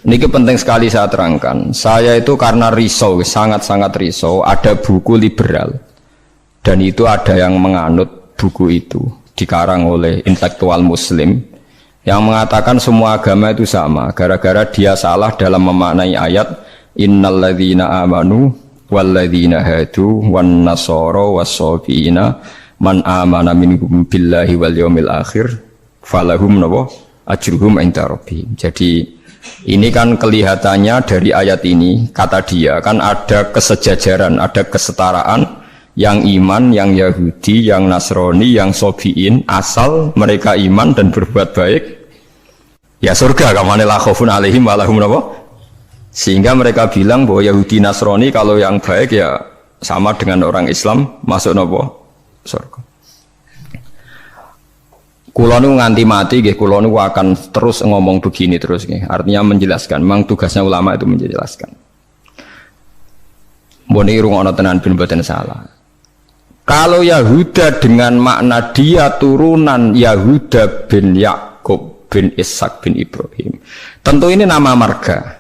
Niki penting sekali saya terangkan. Saya itu karena risau, sangat-sangat risau. Ada buku liberal dan itu ada yang menganut buku itu dikarang oleh intelektual Muslim yang mengatakan semua agama itu sama. Gara-gara dia salah dalam memaknai ayat innalladzina amanu walladzina hadu wan nasara was-sabiina man amana minhum billahi wal yaumil akhir falahum ajruhum inda rabbihim. Jadi ini kan kelihatannya dari ayat ini, kata dia kan ada kesejajaran, ada kesetaraan yang iman, yang Yahudi, yang Nasrani, yang Sobiin, asal mereka iman dan berbuat baik ya surga, kamane la khaufun alaihim wa lahum sehingga mereka bilang bahwa Yahudi Nasrani kalau yang baik ya sama dengan orang Islam masuk surga. Kulo nu nganti mati nggih, kulo nu akan terus ngomong begini terus nggih. Artinya menjelaskan, memang tugasnya ulama itu menjelaskan. Mbok niki rungokno tenan ben mboten salah. Kalau Yahuda dengan makna dia turunan Yahuda bin Yakub bin Ishak bin Ibrahim, tentu ini nama marga.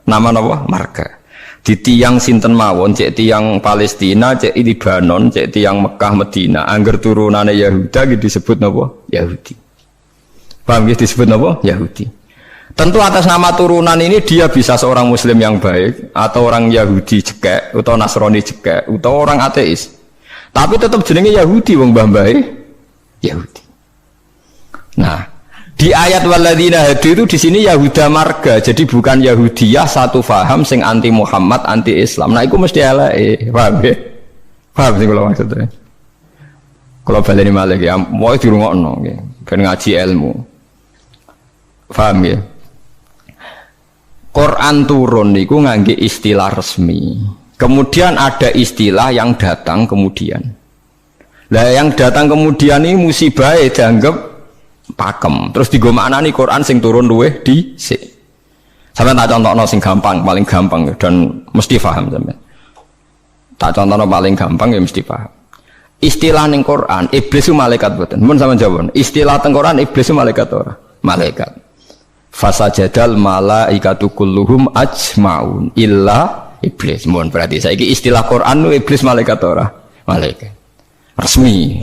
Nama napa? Marga. Di tiang sinten mawon, cek tiang Palestina, cek Libanon, cek tiang Mekah Medina, angger turunane Yahuda gitu disebut napa? Yahudi. Paham ya disebut napa? Yahudi. Tentu atas nama turunan ini dia bisa seorang muslim yang baik atau orang Yahudi cekek atau Nasrani cekek atau orang ateis. Tapi tetap jenenge Yahudi wong mbah-mbahe Yahudi. Nah, di ayat walladzina hadu itu di sini Yahuda marga, jadi bukan Yahudiyah satu faham sing anti Muhammad, anti Islam. Nah, itu mesti eleke, paham ya? Paham sih kalau maksudnya. Kalau baleni malih ya, mau dirungokno nggih, ben ngaji ilmu. Paham ya? Quran turun niku ngangge istilah resmi. Kemudian ada istilah yang datang kemudian. Lah yang datang kemudian ini musibah dianggap pakem, terus digo maknani Quran sing turun luweh dhisik. Sampeyan tak contohno sing gampang, paling gampang dan mesti paham sampeyan. Tak contohno paling gampang ya mesti paham. Istilah ning Quran, iblis itu malaikat mboten. Mun sampeyan jawab, istilah teng Quran iblis itu malaikat ora? Malaikat. Fasajadal malaikatu kulluhum ajmaun illa iblis. Mun berarti saiki istilah Quran iblis malaikat ora? Malaikat. Resmi.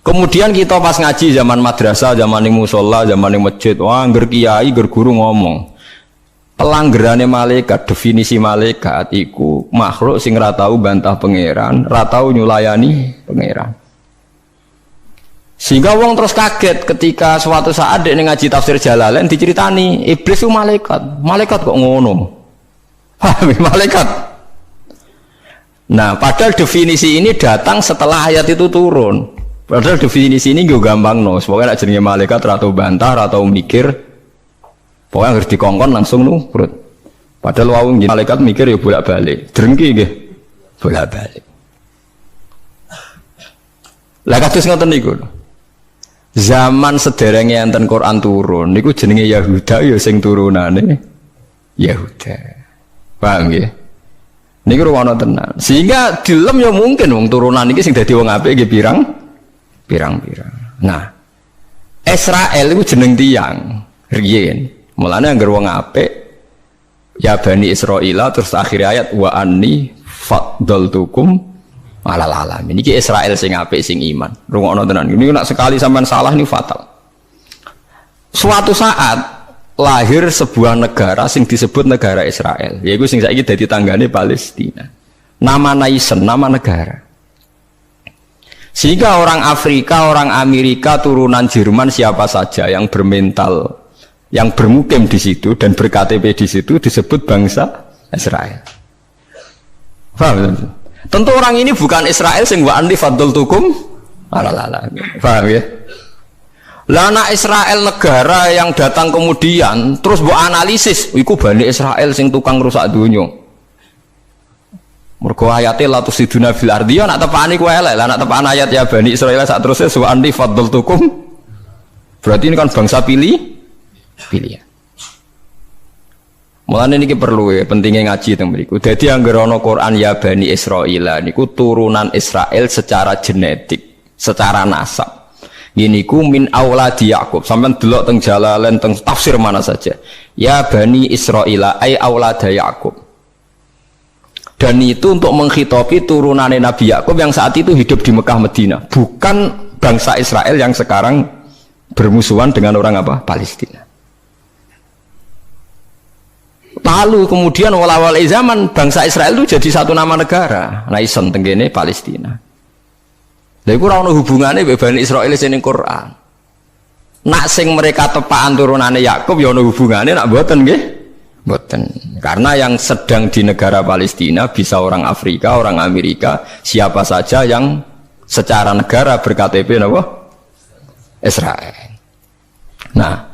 Kemudian kita pas ngaji zaman madrasah, zaman ning musala, zaman ning masjid, wah ngger kiai, ngger guru ngomong. Pelanggerane malaikat, definisi malaikat iku makhluk sing ra tau bantah pangeran, ra tau nyulayani pangeran. Sehingga wong terus kaget ketika suatu saat dek ngaji tafsir Jalalain diceritani iblis itu malaikat. Malaikat kok ngono? Paham malaikat? Nah, padahal definisi ini datang setelah ayat itu turun. Padahal definisi ini juga gampang no. Pokoknya nak jenenge malaikat atau bantah atau mikir, pokoknya harus dikongkon langsung nurut. Padahal wong malaikat mikir ya bolak-balik, drengki nggih, bolak-balik. Lah kados ngoten niku. Zaman sederenge enten Quran turun, niku jenenge Yahuda ya sing turunane Yahuda. Paham nggih? Niku ruwono tenan. Sehingga dilem ya mungkin wong turunan iki sing dadi wong apik nggih pirang-pirang. Nah, Israel itu jeneng tiang riyen. Mulane anggar wong apik ya Bani Israil terus akhir ayat wa anni faddaltukum alal alamin. Iki Israel sing apik sing iman. Rungokno tenan. Ini nek sekali sampean salah ini fatal. Suatu saat lahir sebuah negara sing disebut negara Israel. Yaiku sing saiki dadi tanggane Palestina. Nama nation, nama negara. Sehingga orang Afrika, orang Amerika, turunan Jerman siapa saja yang bermental, yang bermukim di situ dan ber-KTP di situ disebut bangsa Israel. Paham? Tentu orang ini bukan Israel sing wa anni faddaltukum alal. Paham ya? Lah anak Israel negara yang datang kemudian terus mbok analisis, iku Bani Israel sing tukang rusak dunya. Mergo ayate la tusiduna fil ardi ya nak tepani ku elek lah, nak tepan ayat ya Bani Israil sak terusé wa anni faddaltukum. Berarti ini kan bangsa pilihan. Mulane niki perlu ya pentingnya ngaji teng mriku. Dadi anggere ana Quran ya Bani Israil niku turunan Israel secara genetik, secara nasab. Gini ku min auladi Yakub. Sampeyan delok teng Jalalain teng tafsir mana saja. Ya bani Israila ai aulada Yakub. Dan itu untuk menghitopi turunannya Nabi Yakub yang saat itu hidup di Mekah Medina, bukan bangsa Israel yang sekarang bermusuhan dengan orang apa? Palestina. Lalu kemudian awal-awal zaman bangsa Israel itu jadi satu nama negara. Nah isen tenggene Palestina. Lha iku ora ono hubungane mbek Bani Israil sing ning Quran. Nak sing mereka tepaan turunane Yakub ya ono hubungane, nak mboten nggih? Mboten. Karena yang sedang di negara Palestina bisa orang Afrika, orang Amerika, siapa saja yang secara negara berKTP napa? Israel. Nah,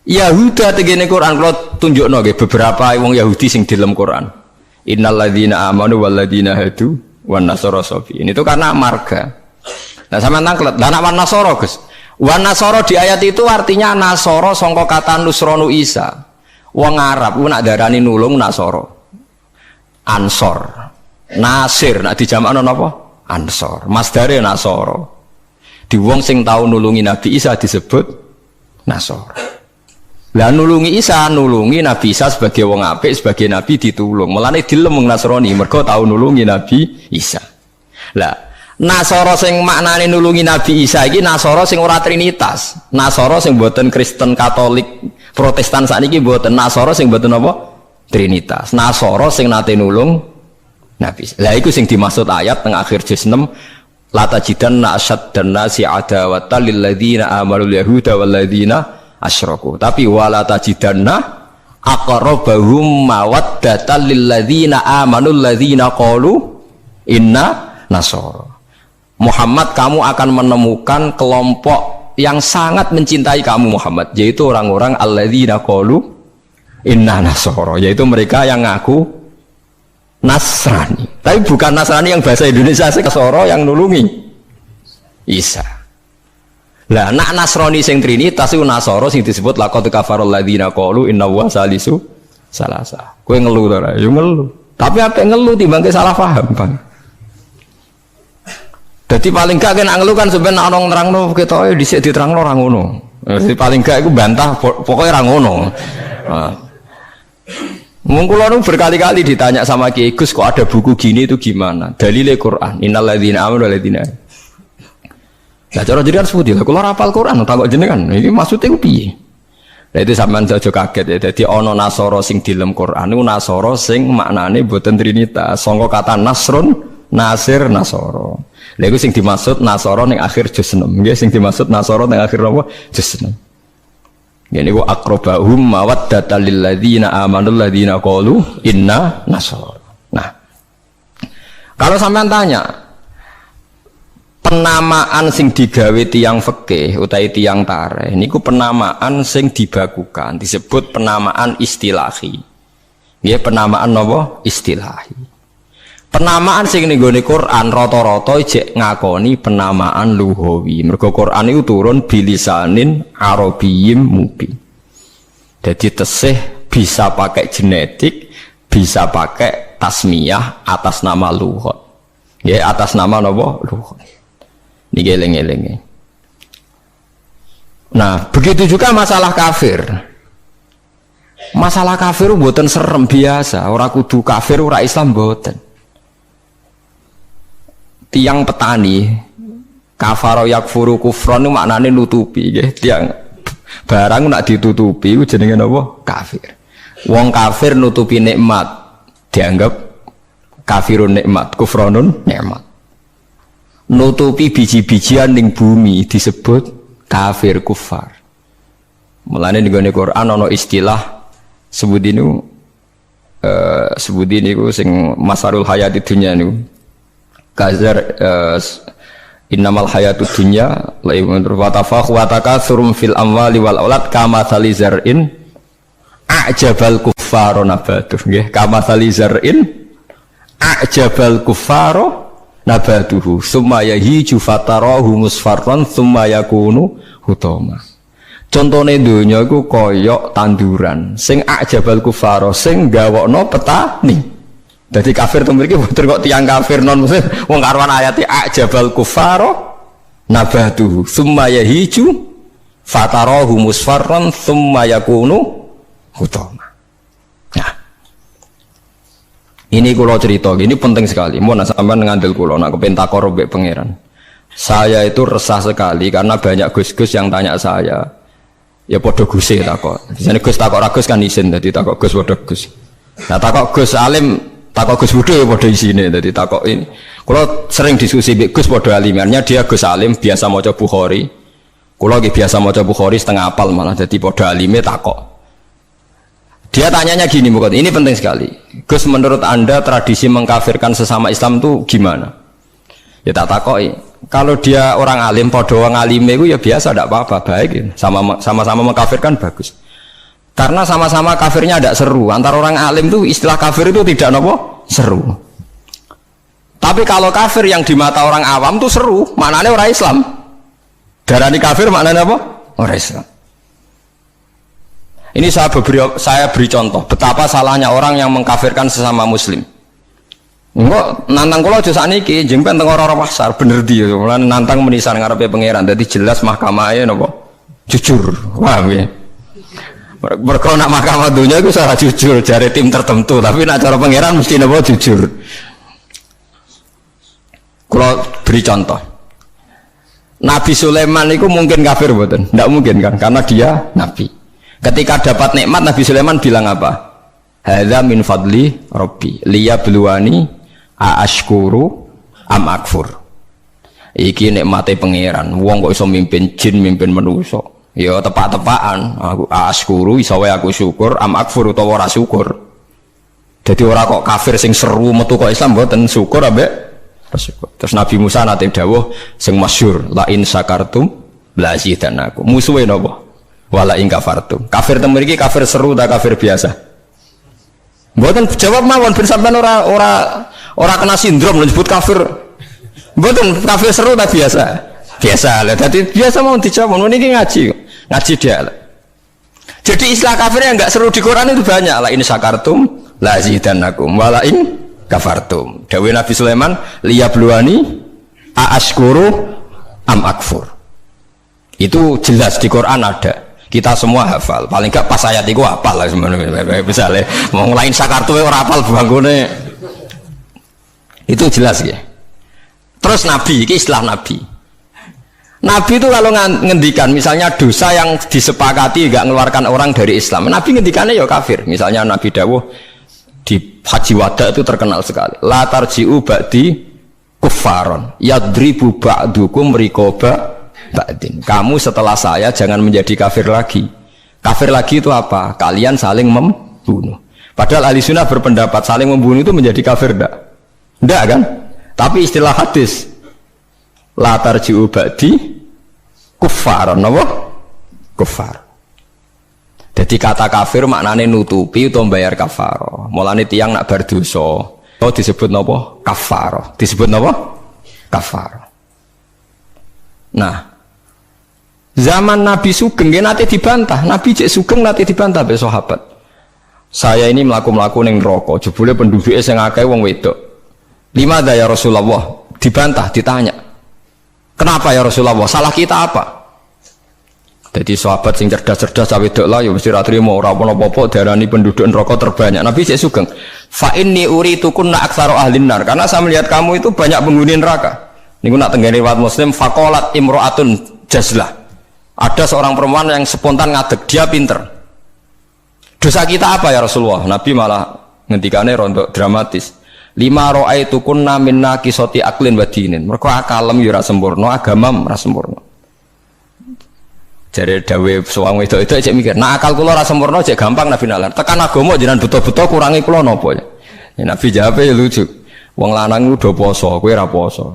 Yahuda tegene Quran kalau tunjukno nggih beberapa wong Yahudi sing di dalam Quran. Innal ladzina amanu wal ladzina hadu wan nasara sabiin. Itu karena marga. Nah sampean tanglet, lah wan nasara, Gus. Wan nasara di ayat itu artinya nasara sangka kata nusronu Isa. Wong Arab ku nak darani nulung nasara. Ansor. Nasir nak dijamakno napa? Ansor. Masdare nasara. Di wong sing tau nulungi Nabi Isa disebut nasara. Lah nulungi Isa, nulungi Nabi Isa sebagai wong apik, sebagai nabi ditulung. Mulane dilem wong Nasrani mergo tau nulungi Nabi Isa. Lah Nasara sing maknane nulungi Nabi Isa iki Nasara sing ora trinitas. Nasara sing mboten Kristen Katolik Protestan sakniki mboten. Nasara sing mboten apa? Trinitas. Nasara sing nate nulung Nabi Isa. Lah iku sing dimaksud ayat teng akhir juz 6 la tajidanna asyaddan nasi adawatan lil ladzina amanul yahuda wal ladzina asyraku. Tapi wala tajidanna aqrabahum mawaddatan lil ladzina amanul ladzina qalu inna nasara. Muhammad, kamu akan menemukan kelompok yang sangat mencintai kamu Muhammad, yaitu orang-orang alladzina qalu inna nasara, yaitu mereka yang ngaku Nasrani. Tapi bukan Nasrani yang bahasa Indonesia sekasoro yang nulungi Isa. Lah nak Nasrani sing trinitas iku Nasara sing disebut laqad kafarul ladzina qalu inna wa salisu salasa. Kowe ngelu to ora? Ya ngelu. Tapi apik ngelu timbang salah paham, Bang. Jadi paling gak kena ngelu kan sebenarnya orang nerangno ketoke dhisik diterangno ora ngono. Jadi paling gak iku bantah pokoknya ora ngono. Mung kula nu berkali-kali ditanya sama Kiai Gus, kok ada buku gini itu gimana? Dalile Quran, innal ladzina amanu wal ladzina. Lah cara jenengan seputi, kula hafal Quran takok jenengan. Iki maksudnya ku piye? Lah itu sampean aja kaget ya. Dadi ana Nasara sing di dalam Quran niku Nasara sing maknane boten trinitas. Sangka kata Nasrun, Nasir, Nasara. Lha iku sing dimaksud Nasara ning akhir juz 6. Nggih sing dimaksud Nasara ning akhir apa? Juz 6. Ngene iku aqrabahum mawaddatan lil ladzina amanul ladzina qalu inna nasara. Nah, kalau sampean tanya penamaan sing digawe tiyang fikih utawi tiyang tarikh niku penamaan sing dibakukan disebut penamaan istilahi. Nggih penamaan napa? Istilahi. Penamaan sing ning gone Quran rata-rata jek ngakoni penamaan lughawi. Mergo Quran itu turun bilisanin arabiyyin mubin. Jadi tesih bisa pakai genetik, bisa pakai tasmiyah atas nama lughat. Ya atas nama napa? Lughat. Niki eling-elinge. Nah, begitu juga masalah kafir. Masalah kafir mboten serem biasa, ora kudu kafir ora Islam mboten. Tiang petani kafaro yakfuru kufron itu maknanya nutupi nggih. Tiang barang nak ditutupi itu jenenge napa? Kafir. Wong kafir nutupi nikmat dianggap kafirun nikmat, kufronun nikmat. Nutupi biji-bijian ning bumi disebut kafir kufar. Mulane ning Quran ana istilah sebut niku sing masarul hayati dunya niku. Kazar innamal hayatud dunya laibun wa tafakhu wa takatsurum fil amwali wal aulad kama salizar'in a'jabal kuffara nabatuh nggih kama salizar'in a'jabal kuffara nabatuhu summa yahiju fatarahu musfarran summa yakunu hutama. Contone donya iku kaya tanduran sing a'jabal kuffara sing gawokno petani. Jadi kafir itu memiliki betul kok tiang kafir non muslim. Wong karuan ayatnya ajabal kufaro nabatuhu tsumma yahiju fatarahu musfarran tsumma yakunu hutama. Nah, ini kula cerita, ini penting sekali. Mun sampean ngandel kula nak kepen takor mbek pangeran. Saya itu resah sekali karena banyak gus-gus yang tanya saya. Ya padha guse takok. Biasane Gus takok ra Gus kan isin, dadi takok Gus padha Gus. Nah takok Gus alim, takok Gus Budhe ya padha isine, dadi takok ini. Kula sering diskusi mbek Gus padha alimannya, dia Gus alim biasa maca Bukhari. Kula nggih biasa maca Bukhari setengah apal malah, dadi padha alime takok. Dia tanyanya gini, bukan ini penting sekali. Gus, menurut Anda tradisi mengkafirkan sesama Islam itu gimana? Ya tak takoki. Kalau dia orang alim, podo orang alim itu ya biasa, tidak apa-apa, baik ya. Sama-sama mengkafirkan bagus. Karena sama-sama kafirnya tidak seru. Antara orang alim itu istilah kafir itu tidak nopo seru. Tapi kalau kafir yang di mata orang awam itu seru, maknanya orang Islam. Darani kafir maknanya apa? Orang Islam. Ini saya beri contoh betapa salahnya orang yang mengkafirkan sesama Muslim. Enggak nantang kula aja sakniki njeng teng ora-ora pasar bener di mulane nantang menisan ngarepe pangeran dadi jelas mahkamahe napa jujur. Paham ya? Mergo nak mahkamah dunia iku salah jujur jare tim tertentu, tapi nak cara pangeran mesti napa jujur. Kula beri contoh. Nabi Sulaiman itu mungkin kafir mboten? Ndak mungkin kan karena dia nabi. Ketika dapat nikmat Nabi Sulaiman bilang apa? Hadza min fadli rabbi liyabluwani aashkuru am akfur. Iki nikmate pangeran. Wong kok iso mimpin jin, mimpin manusa. Ya tepak-tepakan. Aku aashkuru iso wae aku syukur, am akfur utawa ora syukur. Jadi ora kok kafir sing seru metu kok Islam mboten syukur ambek syukur. Terus Nabi Musa nate dawuh sing masyhur, la in sakartum la zidanakum. Musuhe napa? Wala in kafartum. Kafir teng mriki kafir seru ta kafir biasa? Mboten jawab mawon ben sampean ora kena sindrom disebut kafir. Mboten kafir seru ta biasa? Biasa lah. Dadi biasa mau dijawab niki ngaji dia. Jadi istilah kafir yang enggak seru di Quran itu banyak. La in sakartum la zidanakum wala in kafartum. Dawuh Nabi Sulaiman liyabluwani aashkuru am akfur. Itu jelas di Quran ada. Kita semua hafal, paling enggak pas ayat itu hafal lah sebenarnya. Misalnya mau ngelain sakartu orang hafal bangunnya, itu jelas ya. Terus Nabi, ini istilah Nabi. Nabi itu kalau ngendikan, misalnya dosa yang disepakati enggak mengeluarkan orang dari Islam, Nabi ngendikannya ya kafir. Misalnya Nabi dawuh di Haji Wada itu terkenal sekali. La tarji'u ba'di kuffaron, yadribu ba'dukum riqaba ba'din. Kamu setelah saya jangan menjadi kafir lagi. Kafir lagi itu apa? Kalian saling membunuh. Padahal ahli sunnah berpendapat saling membunuh itu menjadi kafir enggak? Enggak kan? Tapi istilah hadis la tarji'u ba'di kuffar, apa? Kuffar. Jadi kata kafir maknanya nutupi atau bayar kafarah. Mulane tiyang nak berdosa disebut napa? Kafarah. Disebut napa? Kafarah. Nah, zaman Nabi Sugeng nanti dibantah, Nabi cek Sugeng nanti dibantah be sahabat. Saya ini melaku ning neraka, jebule penduduknya sing akeh wong wedok. Limada ya Rasulullah? Dibantah, ditanya. Kenapa ya Rasulullah? Salah kita apa? Jadi sahabat sing cerdas-cerdas cawe wedok lah ya mesti ra trimo ora apa-apa diarani penduduk neraka terbanyak. Nabi cek Sugeng, fa inni uritukunna aktsaru ahlin nar. Karena saya melihat kamu itu banyak penghuni neraka. Niku nak tenggene riwayat Muslim faqalat imra'atun jazlah. Ada seorang perempuan yang spontan ngadeg, dia pinter. Dosa kita apa ya Rasulullah? Nabi malah ngendikane rontok dramatis. Lima ra'aitukunna minna qisati aqlin wa dinin. Mergo akalem ya ora sempurna, agama ora sempurna. Jare dawe suwang wedok-wedok cek mikir, nah akal kula ora sempurna cek gampang Nabi nalar. Tekan agama jenengan betul-betul kurangi kula napa ya? Nabi jawab ya lucu. Wong lanang udah poso, kowe ora poso.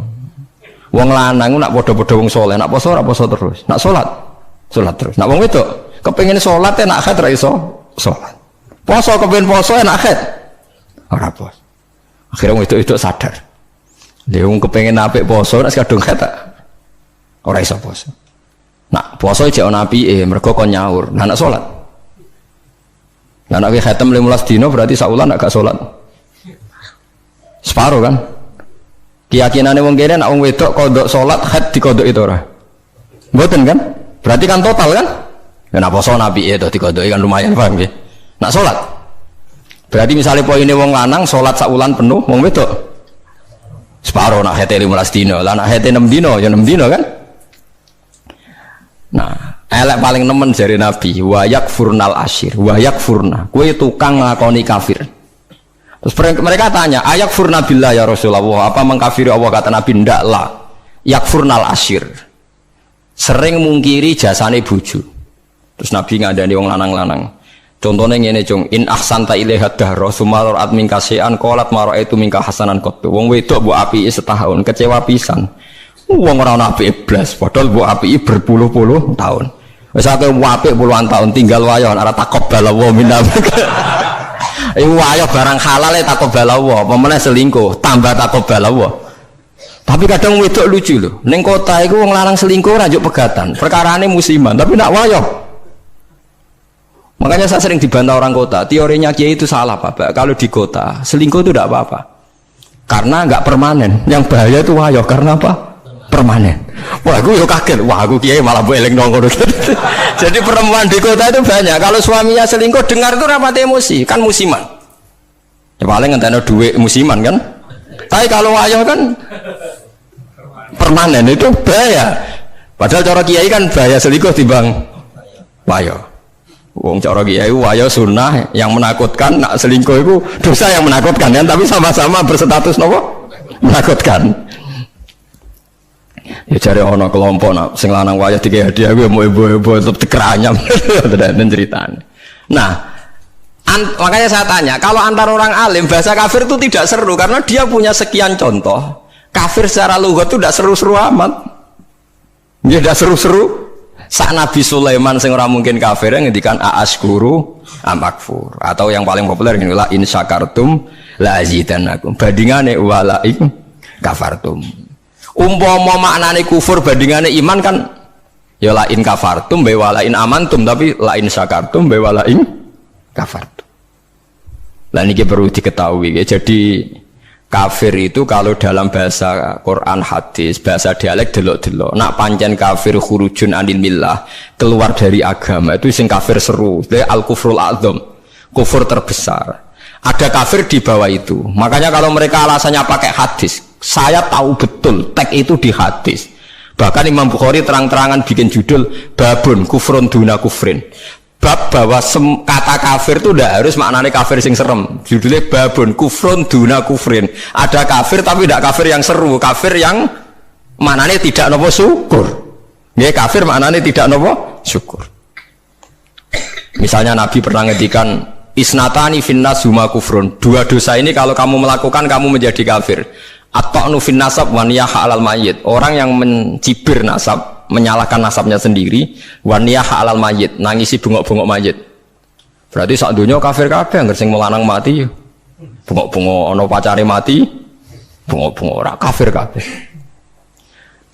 Wong lanang nak padha-padha wong saleh, nak poso ora poso terus. Nak salat terus. Nak wong wedok kepengin salat nak akad ra iso salat. Poso kepengin poso nak akad ora poso. Akhirnya wong wedok sadar. Lha wong kepengin apik poso nak kadung akad ora iso poso. Nak poso jek ana apike mergo kon nyaur. Nah nak salat. Lah nek khatam 15 dina berarti saulan nak gak salat. Separo kan? Keyakinane wong kene nek wong wedok kodok salat haid dikodok itu ora. Mboten kan? Berarti kan total kan? Ya napa poso nabi itu dikodoki kan lumayan paham nggih. Nak salat. Berarti misalnya poine wong lanang salat sak wulan penuh, wong wedok separo nak hete 15 dino. Lah nak hete 6 dino ya 6 dino kan? Nah, elek paling nemen jare Nabi, wa yakfurnal asyir, wa yakfurna. Kowe tukang nglakoni kafir. Terus mereka tanya, ayak furna billah ya Rasulullah, apa mengkafiri Allah? Kata Nabi, ndak lah. Yakfurnal asyir, sering mungkiri jasane bojo. Terus Nabi ngadani wong lanang-lanang. Contohnya ngene cung, in ahsanta ilaiha dahra summa ra'at min kasean qalat ma ra'aitu minka hasanan qattu. Wong wedok mbok apiki setahun, kecewa pisan. Wong ora ana apike blas, padahal mbok apiki berpuluh-puluh tahun. Wis akeh apik puluhan tahun tinggal wayo ora taqabbal wa minna. Wayo barang halal taqabbal wa, apa meneh selingkuh tambah taqabbal wa. Tapi kadang wedok lucu lho. Ning kota iku wong lanang selingkuh ora njuk pegatan. Perkarane musiman, tapi nak wayo. Makanya saya sering dibantah orang kota, teorinya Kiai itu salah Pak. Kalau di kota, selingkuh itu tidak apa-apa. Karena nggak permanen. Yang bahaya itu wayo, karena apa? Permanen. Wah, aku kaget. Wah, aku Kiai malah boleh nongol. Jadi perempuan di kota itu banyak. Kalau suaminya selingkuh, dengar itu rapat emosi, kan musiman. Ya paling ngenteni duit musiman kan. Tapi kalau wayo kan permanen, itu bahaya. Padahal cara Kiai kan bahaya selingkuh timbang wayo. Wong cara kiai wayo sunnah yang menakutkan, nak selingkuh itu dosa yang menakutkan kan, tapi sama-sama berstatus nopo menakutkan. Ya cari ono kelompok nak sing lanang wayo dikei hadiah gue mau ibu-ibu tetep dikeranyam dan ceritanya. Nah, makanya saya tanya, kalau antar orang alim bahasa kafir itu tidak seru karena dia punya sekian contoh. Kafir secara lughat itu tidak seru-seru amat. Dia tidak seru-seru. Sak Nabi Sulaiman sing ora mungkin kafir ngendikan aaskuru amakfur, atau yang paling populer ini la in syakartum la azidannakum, bandingane wala in kafartum. Umpama maknane kufur bandingane iman kan ya la in kafartum be wala in amantum, tapi la in syakartum be wala in kafartum. Lah niki perlu diketahui ya. Jadi kafir itu kalau dalam bahasa Quran hadis, bahasa dialek delok-delok. Nak pancen kafir khurujun anil millah, keluar dari agama, itu sing kafir seru. Dia al-kufrul a'dzam, kufur terbesar. Ada kafir di bawah itu. Makanya kalau mereka alasannya pakai hadis, saya tahu betul teks itu di hadis. Bahkan Imam Bukhari terang-terangan bikin judul babun kufrun duna kufrin. Bab bahwa kata kafir itu tidak harus maknanya kafir sing serem. Judulnya babun kufrun duna kufrin. Ada kafir tapi tidak kafir yang seru, kafir yang maknanya tidak nopo syukur. Ya kafir maknanya tidak nopo syukur. Misalnya Nabi pernah ngedikan isnatani finnas huma kufrun. Dua dosa ini kalau kamu melakukan kamu menjadi kafir. At-ta'nu fin nasab wa niyah alal mayyit. Orang yang mencibir nasab, menyalahkan nasabnya sendiri, wa niyah alal mayyit, nangisi bengok-bengok mayit. Berarti sak donya kafir kabeh anggere sing melanang mati. Bengok-bengok ana pacare mati, bengok-bengok ora kafir kabeh.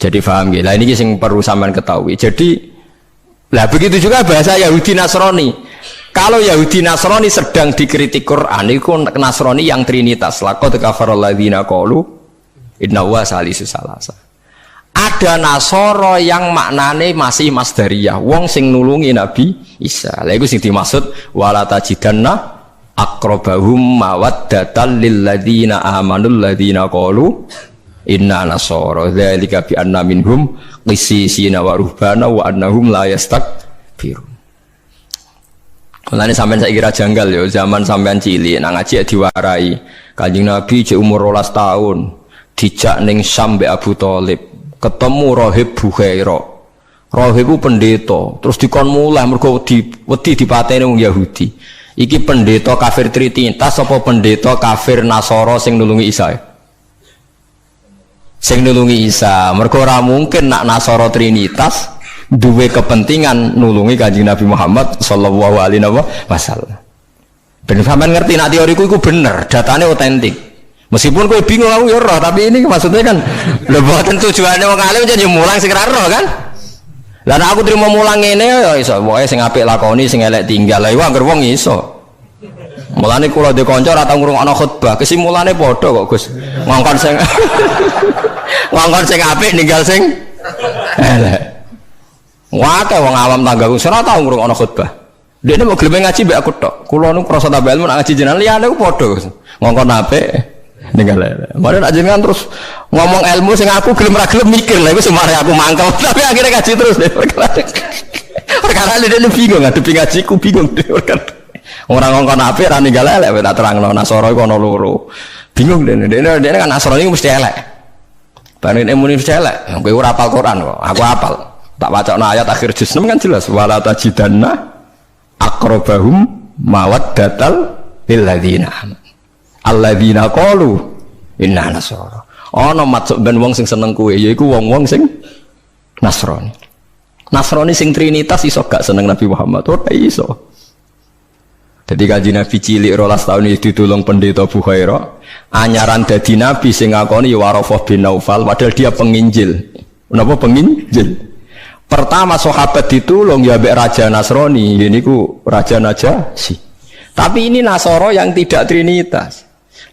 Jadi paham nggih. Lah ini sing perlu sampean ketahui. Jadi lah begitu juga bahasa Yahudi Nasrani. Kalau Yahudi Nasrani sedang dikritik Quran, itu Nasrani yang trinitas. Laqad kafaral ladzina qalu inna huwa salisu salasa. Ada Nasoro yang maknane masih masdariyah, wong sing nulungi Nabi Isa. Lha iku sing dimaksud wala tajidanna aqrabahum mawaddatan lil ladzina amanu ladzina qalu inna nasara dzalika bi anna minhum qissisina wa ruhbana wa annahum la yastakbirun. Mulane sampean saiki kira janggal ya, zaman sampean cilik nang ngaji diwarai. Kanjeng Nabi cek umur 12 tahun, dijak ning Syam mbek Abu Thalib, ketemu Rahib Bukhaira. Rahib ku pendeta, terus dikon mulai mergo wedi dipateni wong Yahudi. Iki pendeta kafir trinitas apa pendeta kafir Nasara sing nulungi Isa? Sing nulungi Isa, mergo ora mungkin nak Nasara trinitas duwe kepentingan nulungi Kanjeng Nabi Muhammad sallallahu alaihi wasallam. Ben sampean ngerti nak teoriku iku bener, datane otentik. Meskipun kowe bingung aku ya roh, tapi ini maksudnya kan lho boten tujuane wong alim jan yo mulang sing ra roh kan. Lah nek aku trimo mulang ngene ya iso, pokoke sing apik lakoni, sing elek tinggal. Lah iku anggere wong iso. Mulane kula ndek kanca ora tau ngrungokno khutbah, kesimulane padha kok Gus. Ngongkon sing ngongkon sing apik ninggal sing elek. Wae wong awam tanggaku ora tau ngrungokno khutbah. Dekne mau gelem ngaji mbek aku tok. Kula nu krasa tambah ilmu nak ngaji jenengan liyane ku padha Gus. Ngongkon apik ninggal elek. Mare nak jenengan terus ngomong ilmu sing aku gelem ra gelem mikir lha iku semare aku mangkel. Tapi akhirnya ngaji terus deh. Perkara dia bingung ngadepi ngajiku bingung deh. Orang ngongkon apik ra ninggal elek tak terangno Nasara iku ana loro. Bingung dene kan Nasara iku mesti elek. Bareng muni mesti elek. Kowe ora hafal Quran kok. Aku hafal. Tak wacana ayat akhir juz 6 kan jelas wala tajidanna aqrabahum mawaddatal lil ladzina alladzina qalu inna nasara. Ana maksud ben wong sing seneng kowe yaiku wong-wong sing Nasrani. Nasrani sing trinitas iso gak seneng Nabi Muhammad ora iso. Jadi kaji Nabi cilik 12 tahun itu ditulung pendeta Bukhaira anyaran dadi Nabi sing ngakoni Warafah bin Naufal padahal dia penginjil. Kenapa penginjil? Pertama sahabat ditulung ya mbek raja Nasrani, ini ku raja Najasyi. Tapi ini Nasoro yang tidak trinitas.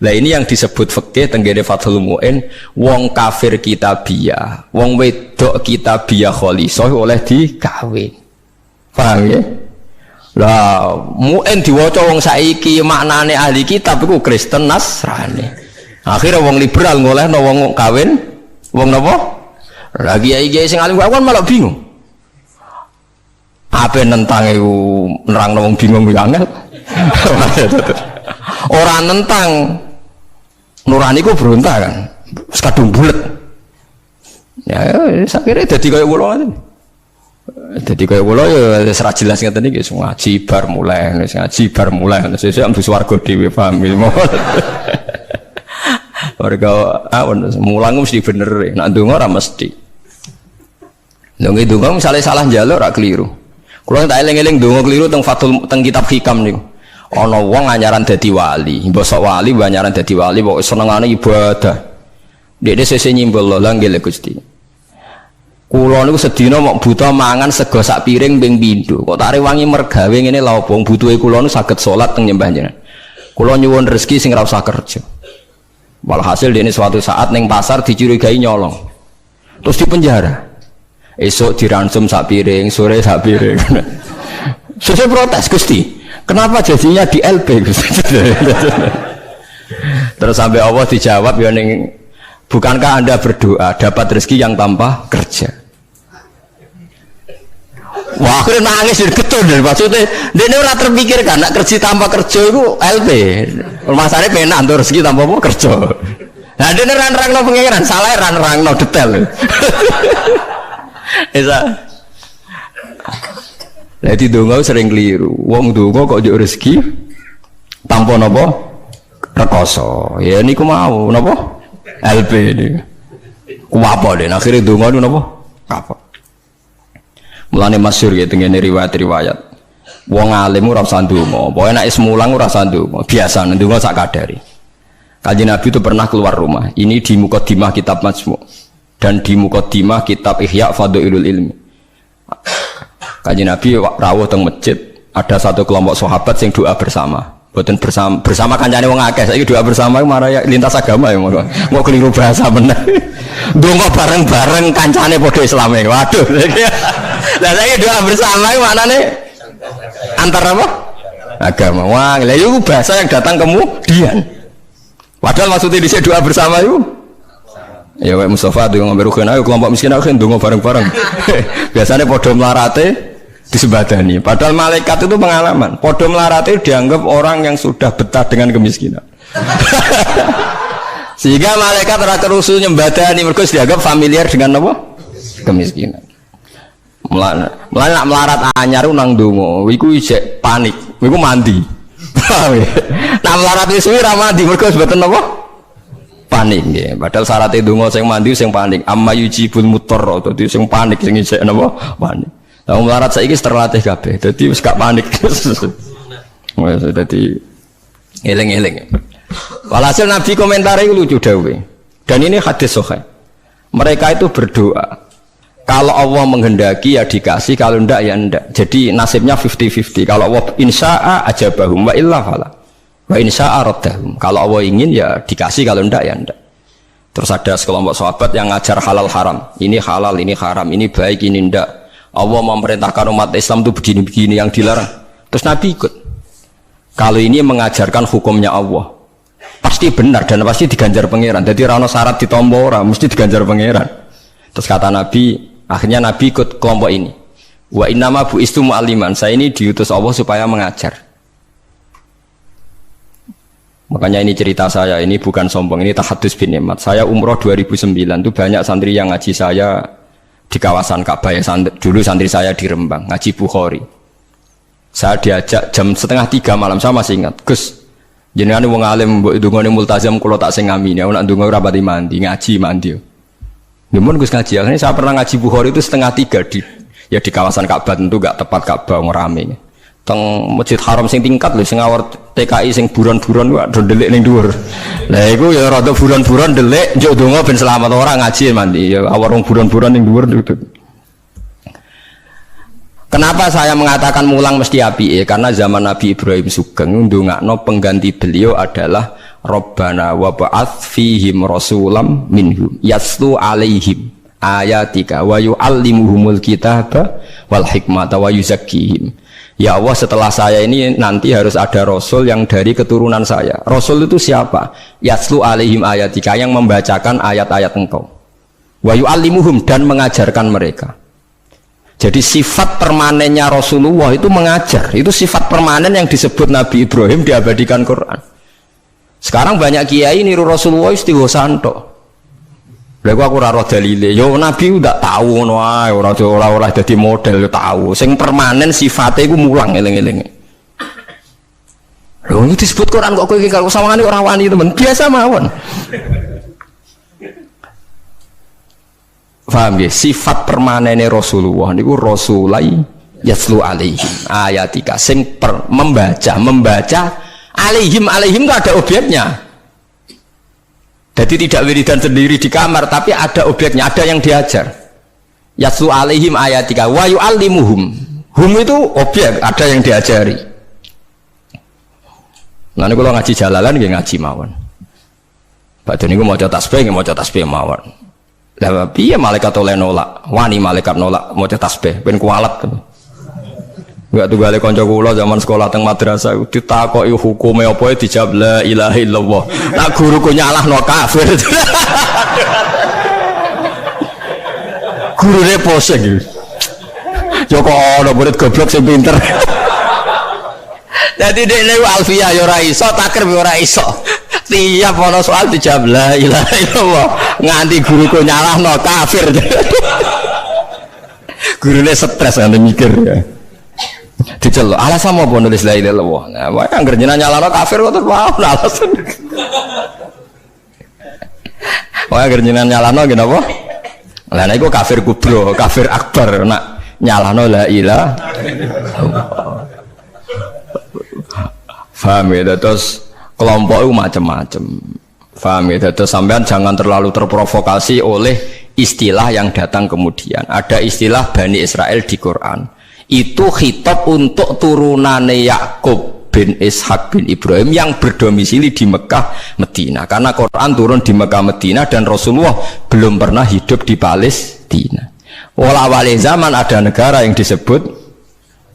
Lah ini yang disebut fikih tenggene Fathul Mu'in, wong kafir kitabiyah, wong wedok kitabiyah khalisah oleh dikawin. Paham ya? Lah Mu'in diwaca wong saiki maknane ahli kitab iku Kristen Nasrani. Akhirnya wong liberal ngolehno wong kawin wong napa? Lagi kiai sing alim kan malah bingung. Apa nentang iku nerangno wong bingung ku angel. Ora nentang nurani ku berontak kan. Wis kadung bulet. Ya sakire dadi kaya kula ngoten. Dadi kaya kula ya wis ra jelas ngeten iki ngaji bar mulai, ngaji bar mulai sesuk ambu swarga dhewe paham. Warga mulang mesti bener, nak ndonga ora mesti. Lha ndonga misale salah njaluk ora keliru. Kula tak eling-eling ndonga keliru teng Fathul teng kitab Hikam niku. Ana wong anyaran dadi wali, mbosok wali anyaran dadi wali kok senengane ibadah. Dekne sesuk nyimbol lho nggih Gusti. Kula niku sedina mok buta mangan sego sak piring ping pindho. Kok tak rewangi mergawe ngene lha opo butuhe kula niku saged salat teng nyembah jenengan. Kula nyuwun rezeki sing ora usah kerja. Walhasil dia ini suatu saat neng pasar dicurigai nyolong, terus di penjara. Esok diransum sak piring, sore sak piring. Saya protes Gusti, kenapa jadinya di LP Gusti? Terus sampai Allah dijawab ya neng, bukankah Anda berdoa dapat rezeki yang tanpa kerja? Wah akhirnya nangis getun deh maksudnya dia ini ora terpikirkan nak kerja tanpa kerja itu LP masalahnya penak untuk rezeki tanpa apa kerja. Nah dia ini ran-rang no pengiran salah ran-rang no detail bisa jadi donga sering keliru wong donga kok juk rezeki tanpa apa rekoso ya ini ku mau apa LP ini ku apa deh akhirnya donga itu apa apa. Mulane masyhur ya tengene riwayat-riwayat. Wong alim ora usah ndonga, pokoke nek semulang ora usah ndonga, biasa ndonga sak kadare. Kanjeng Nabi itu pernah keluar rumah. Ini di Muqaddimah kitab Majmu' dan di Muqaddimah kitab Ihya Fadhailul Ilmi. Kanjeng Nabi rawuh teng masjid, ada satu kelompok sahabat sing doa bersama. Boten bersama kancane wong akeh. Saiki doa bersama marah lintas agama ya mau keliru bahasa bener. Donga bareng-bareng kancane padha Islame. Waduh. Lah saiki doa bersama maknane antar apa? Agama. Wah, lha iku bahasa yang datang kemudian. Padahal maksudnya dhisik doa bersama itu ya wae Mustafa donga berugen ayo kelompok miskin ayo donga bareng-bareng. Biasanya padha melarate disembadani. Padahal malaikat itu pengalaman. Padha melarate dianggap orang yang sudah betah dengan kemiskinan. Sehingga malaikat ora kerusu nyembadani mergo dianggap familiar dengan apa? Kemiskinan. Mulane nak melarat anyar nang donga, iku isih panik. Iku mandi. Nak melarat wis suwi ra mandi mergo mboten apa? Panik nggih. Padahal syarat donga sing mandi sing panik. Amma yujibul mutarr, dadi sing panik sing isih napa? Panik. Lah melarat saiki terlatih kabeh. Dadi wis gak panik. Wes dadi eling-eling. Walhasil Nabi komentar itu lucu dawuhe. Dan ini hadis sahih. Mereka itu berdoa. Kalau Allah menghendaki ya dikasih, kalau ndak ya ndak. Jadi nasibnya 50-50. Kalau Allah insya'a ajabahum wa illa fala. Wa insya raddahum. Kalau Allah ingin ya dikasih, kalau ndak ya ndak. Terus ada sekelompok sahabat yang ngajar halal haram. Ini halal, ini haram, ini baik, ini ndak. Allah memerintahkan umat Islam itu begini-begini yang dilarang. Terus Nabi ikut. Kalau ini mengajarkan hukumnya Allah, pasti benar dan pasti diganjar pangeran. Jadi rano syarat ditompo ora, mesti diganjar pangeran. Terus kata Nabi, akhirnya Nabi ikut kelompok ini. Wa innama bu'istu mu'alliman. Saya ini diutus Allah supaya mengajar. Makanya ini cerita saya, ini bukan sombong, ini tahadus bin nikmat. Saya umroh 2009 itu banyak santri yang ngaji saya di kawasan Ka'bah ya, dulu santri saya di Rembang, ngaji Bukhari. Saya diajak jam 2:30 malam, saya masih ingat. Gus, jenengan wong alim mbok ndongane multazam kula tak sing ngamini, nek ndonga ora pati mandi, ngaji mandi. Namun Gus ngaji, akhirnya saya pernah ngaji Bukhari itu 2:30 di kawasan Ka'bah, tentu gak tepat Ka'bah ngrame. Teng Masjid Haram sing tingkat lho, sing awar TKI sing buron-buron wae do ndelik ning dhuwur. Lah iku ya rada buron-buron ndelik njuk donga ben selamat ora ngaji mandi ya awar wong buron-buron ning dhuwur. Kenapa saya mengatakan mulang mesti apike? Karena zaman Nabi Ibrahim Sugeng ndongakno pengganti beliau adalah Rabbana wa ba'ats fihim rasulam minhum yaslu alaihim ayatika wa yu'allimuhumul kitaba wal hikmata wa yuzakkihim. Ya Allah, setelah saya ini nanti harus ada Rasul yang dari keturunan saya. Rasul itu siapa? Yaslu alaihim ayatika, yang membacakan ayat-ayat engkau. Wa yu'allimuhum, dan mengajarkan mereka. Jadi sifat permanennya Rasulullah itu mengajar. Itu sifat permanen yang disebut Nabi Ibrahim diabadikan Quran. Sekarang banyak kiai niru Rasulullah istighosah. Lha aku ora roh dalile. Yo Nabi ndak tahu ngono ae, ora dadi model tahu. Sing permanen sifate iku mulang eling-eling. Lho ini disebut Quran kok kowe iki karo sawangane ora wani temen. Biasa mawon. Paham ya? Sifat permanene Rasulullah niku rasulai yaslu alaihim ayatika sing membaca alaihim itu ada objeknya. Jadi tidak wiridan sendiri di kamar, tapi ada objeknya, ada yang diajar. Yaslu alaihim ayatika wa yu'allimuhum. Hum itu objek, ada yang diajari. Nah ini kalau ngaji jalalan, ya ngaji mawon. Pak Doni mau maca tasbih mawon. Lah piye malaikat oleh nolak, wani malaikat nolak maca tasbih, ben kualat. Enggak tunggale kanca kula zaman sekolah teng madrasah ditakoki hukume apa dijawab la ilaha illallah. Nak guruku nyalahno kafir. Gurune poseng iki. Yo kok ana murid goblok sing pinter. Dadi dekne alfiah yo ora iso, takrib yo ora iso. Tiap ana soal dijawab la ilaha illallah. Nganti guruku nyalahno kafir. Gurune stres nganti mikir ya. Diceluk alasan apa nulis la ilaha illallah. Nah, wae anggere jenengan nyalano kafir kok terus wae alasan. Wae anggere jenengan nyalano nggih napa? Lah niku kafir kubro, kafir akbar nak nyalano la ilaha. Paham ya, terus kelompok itu macam-macam. Paham ya, terus sampean jangan terlalu terprovokasi oleh istilah yang datang kemudian. Ada istilah Bani Israel di Quran. Itu khitab untuk turunane Yakub bin Ishak bin Ibrahim yang berdomisili di Mekah Medina, karena Quran turun di Mekah Medina dan Rasulullah belum pernah hidup di Palestina. Awal zaman ada negara yang disebut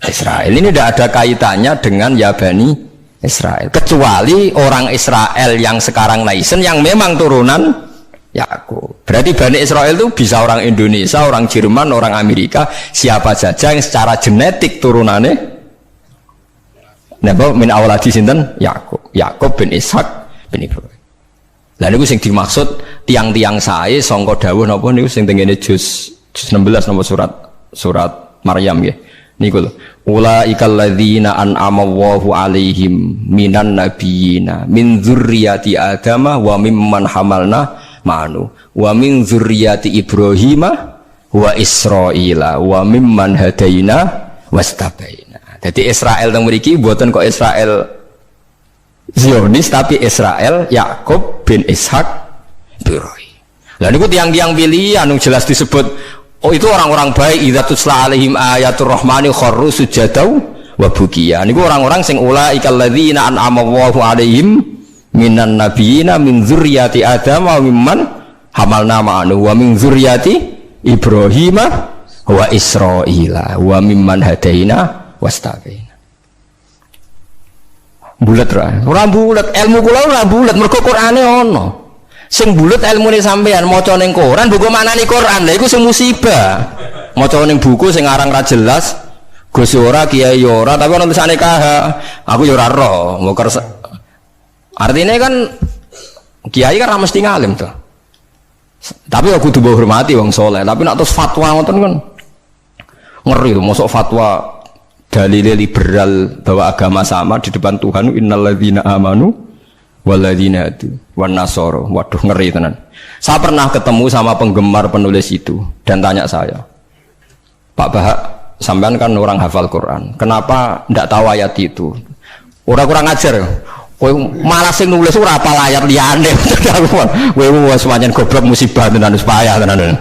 Israel. Ini tidak ada kaitannya dengan ya Bani Israel, kecuali orang Israel yang sekarang naisen yang memang turunan Yakub. Berarti Bani Israel itu bisa orang Indonesia, orang Jerman, orang Amerika, siapa saja yang secara genetik turunannya napa min awladi sinten Yakub bin Ishak bin Ibrahim. Lah niku sing dimaksud tiang-tiang sae sangka dawuh napa niku sing tengene juz 16 napa surat Maryam nggih. Niku lho. Ulaikal ladzina an'ama Allahu 'alaihim minan nabiyyina min dzurriyyati Adama wa mimman hamalna ma'nu wa min dzurriyyati Ibrahim wa Israila wa mimman hadaina wastabaina. Jadi Israel teng mriki mboten kok Israel Zionis tapi Israel Yakub bin Ishak Ibrahim. Lah niku tiang-tiang pilihan jelas disebut. Oh itu orang-orang baik idza tusla alaihim ayatul rahmani kharru sujadau wa bukiya. Niku orang-orang sing ulaikal ladzina an'ama Allahu 'alaihim minan nabiyina min dzurriyyati Adam wa mimman hamalna ma'anu wa min dzurriyyati Ibrahim wa Israila wa mimman hadaina wastaqina. Bulet ora bulet, ilmu kula ora bulet mergo Qur'ane ono. Sing bulet ilmune sampean maca ning Quran, buku maknani Quran. Lha iku sing musibah. Maca ning buku sing aran ra jelas, Gus ora, Kiai ora, tapi ana tulisane KH. Aku ya ora roh, mau kersa. Artinya kan Kiai kan ra mesti ngalim to. Tapi aku kudu hormati wong saleh, tapi nek terus fatwa ngoten kan ngeri to, mosok fatwa dalil liberal bahwa agama sama di depan Tuhan, innalladzina amanu walladzina hadu wan nasara. Waduh ngeri tenan. Saya pernah ketemu sama penggemar penulis itu dan tanya saya, Pak Bahak, sampean kan orang hafal Quran, kenapa ndak tahu ayat itu? Orang kurang ajar. Kowe malah sing nulis ora apal ayat liyane. Kowe wis pancen goblok musibah tenan wis payah tenan.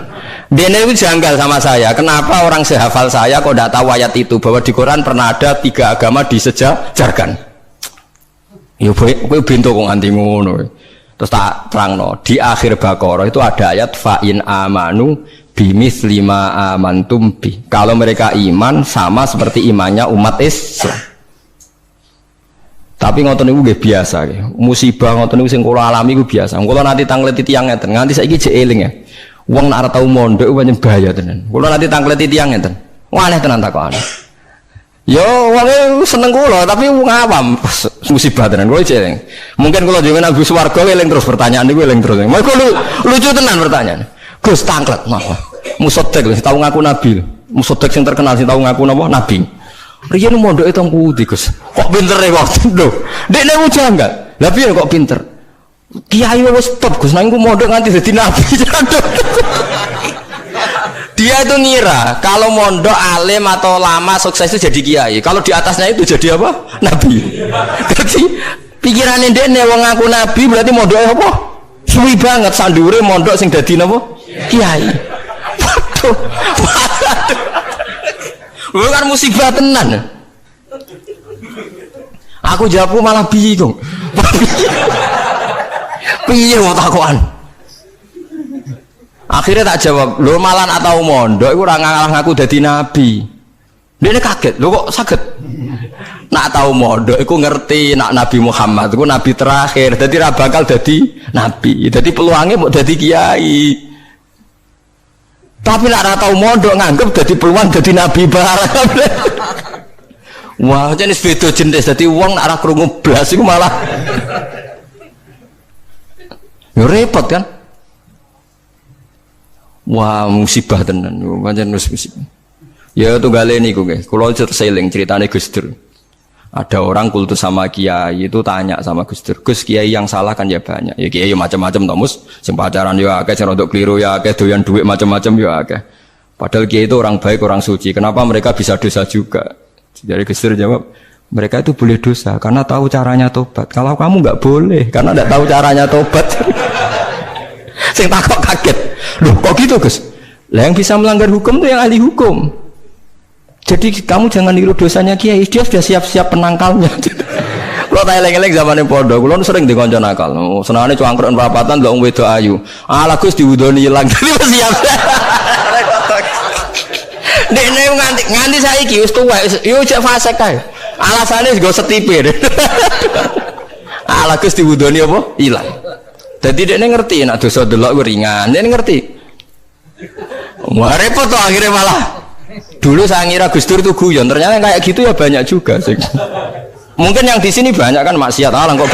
Dene itu janggal sama saya. Kenapa orang sehafal saya kok tidak tahu ayat itu bahwa di Quran pernah ada 3 agama disejajarkan? Ya kowe bento kok nganti ngono. Terus tak terangno, di akhir Baqarah itu ada ayat fa in amanu bimitsli ma amantum bi. Kalau mereka iman sama seperti imannya umat Islam. Tapi ngoten niku nggih biasa nggih. Musibah ngoten niku sing kula alami iku biasa. Kula nanti tangleti tiyang ngeten, nganti saiki jek eling ya. Wong nek ora tau mondok pancen bahaya tenan. Kula nanti tangleti tiyang ngeten. Aneh tenan takokane. Yo wong seneng kula tapi wong awam musibah tenan kula jek eling. Mungkin kula jenengan Gus Warga eling terus pertanyaan niku eling terus. Mergo lucu tenan pertanyaan. Gus tanglet napa? Musoddek sing tau ngaku nabi. Musoddek sing terkenal sing tau ngaku napa? Nabi. Riyen mondoke teng pundi, Gus? Kok pintere kok? Lho, dekne mu janggal. Lah piye kok pinter? Kiai wis top, Gus. Nang iku mondok nganti dadi nabi. Dia itu ngira kalau mondok alim atau lama sukses itu jadi kiai. Kalau di atasnya itu jadi apa? Nabi. Jadi pikirannya dekne wong ngaku nabi berarti mondoke apa? Suwi banget sandure mondok sing dadi napa? Kiai. Waduh. Bukan musibah tenan. Aku jawabku malah bingung. Piye mau takokan? Akhirnya tak jawab, lho malah nak tau mondok iku ora ngalah aku dadi nabi. Dene kaget, lho kok saged? Nak tau mondok iku ngerti nak Nabi Muhammad iku nabi terakhir, dadi ra bakal dadi nabi. Dadi peluangnya mau dadi kiai. Tapi nak ora tau mondok nganggep dadi peluang dadi nabi barang. Wah, jenis beda jenis dadi wong nak ora krungu blas iku malah yo repot kan? Wah, musibah tenan. Pancen musibah. Ya tunggale niku nggih. Kula terseling ceritane Gus Dur. Ada orang kultus sama kiai itu tanya sama Gus Dur, Gus kiai yang salah kan ya banyak. Ya kiai macam-macam tomus, sing pacaran ya akeh, sing rodok keliru ya akeh, doyan duit macam-macam ya akeh. Padahal kiai itu orang baik, orang suci. Kenapa mereka bisa dosa juga? Jadi Gus Dur jawab, mereka itu boleh dosa karena tahu caranya tobat. Kalau kamu nggak boleh karena nggak tahu caranya tobat. Sing takok kaget. Loh kok gitu Gus? Lah yang bisa melanggar hukum itu yang ahli hukum. Jadi kamu jangan niru dosanya kiai, dia sudah siap-siap penangkalnya. Kalau tak eleng-eleng zamannya podo, kalau sering dikonco nakal. Senangnya cuangkron perapatan, lo wedok ayu. Ala Gus diudoni hilang, jadi siap. Dek nganti saya kius tuh, yuk cek fase kai. Alasannya juga setipe. Ala Gus diudoni apa? Hilang. Jadi dia ngerti, nak dosa delok ringan, dia ngerti. Wah repot tuh akhirnya malah. Dulu saya ngira Gus Dur itu guyon, ternyata kayak gitu ya banyak juga sih. Mungkin yang di sini banyak kan maksiat alang kok.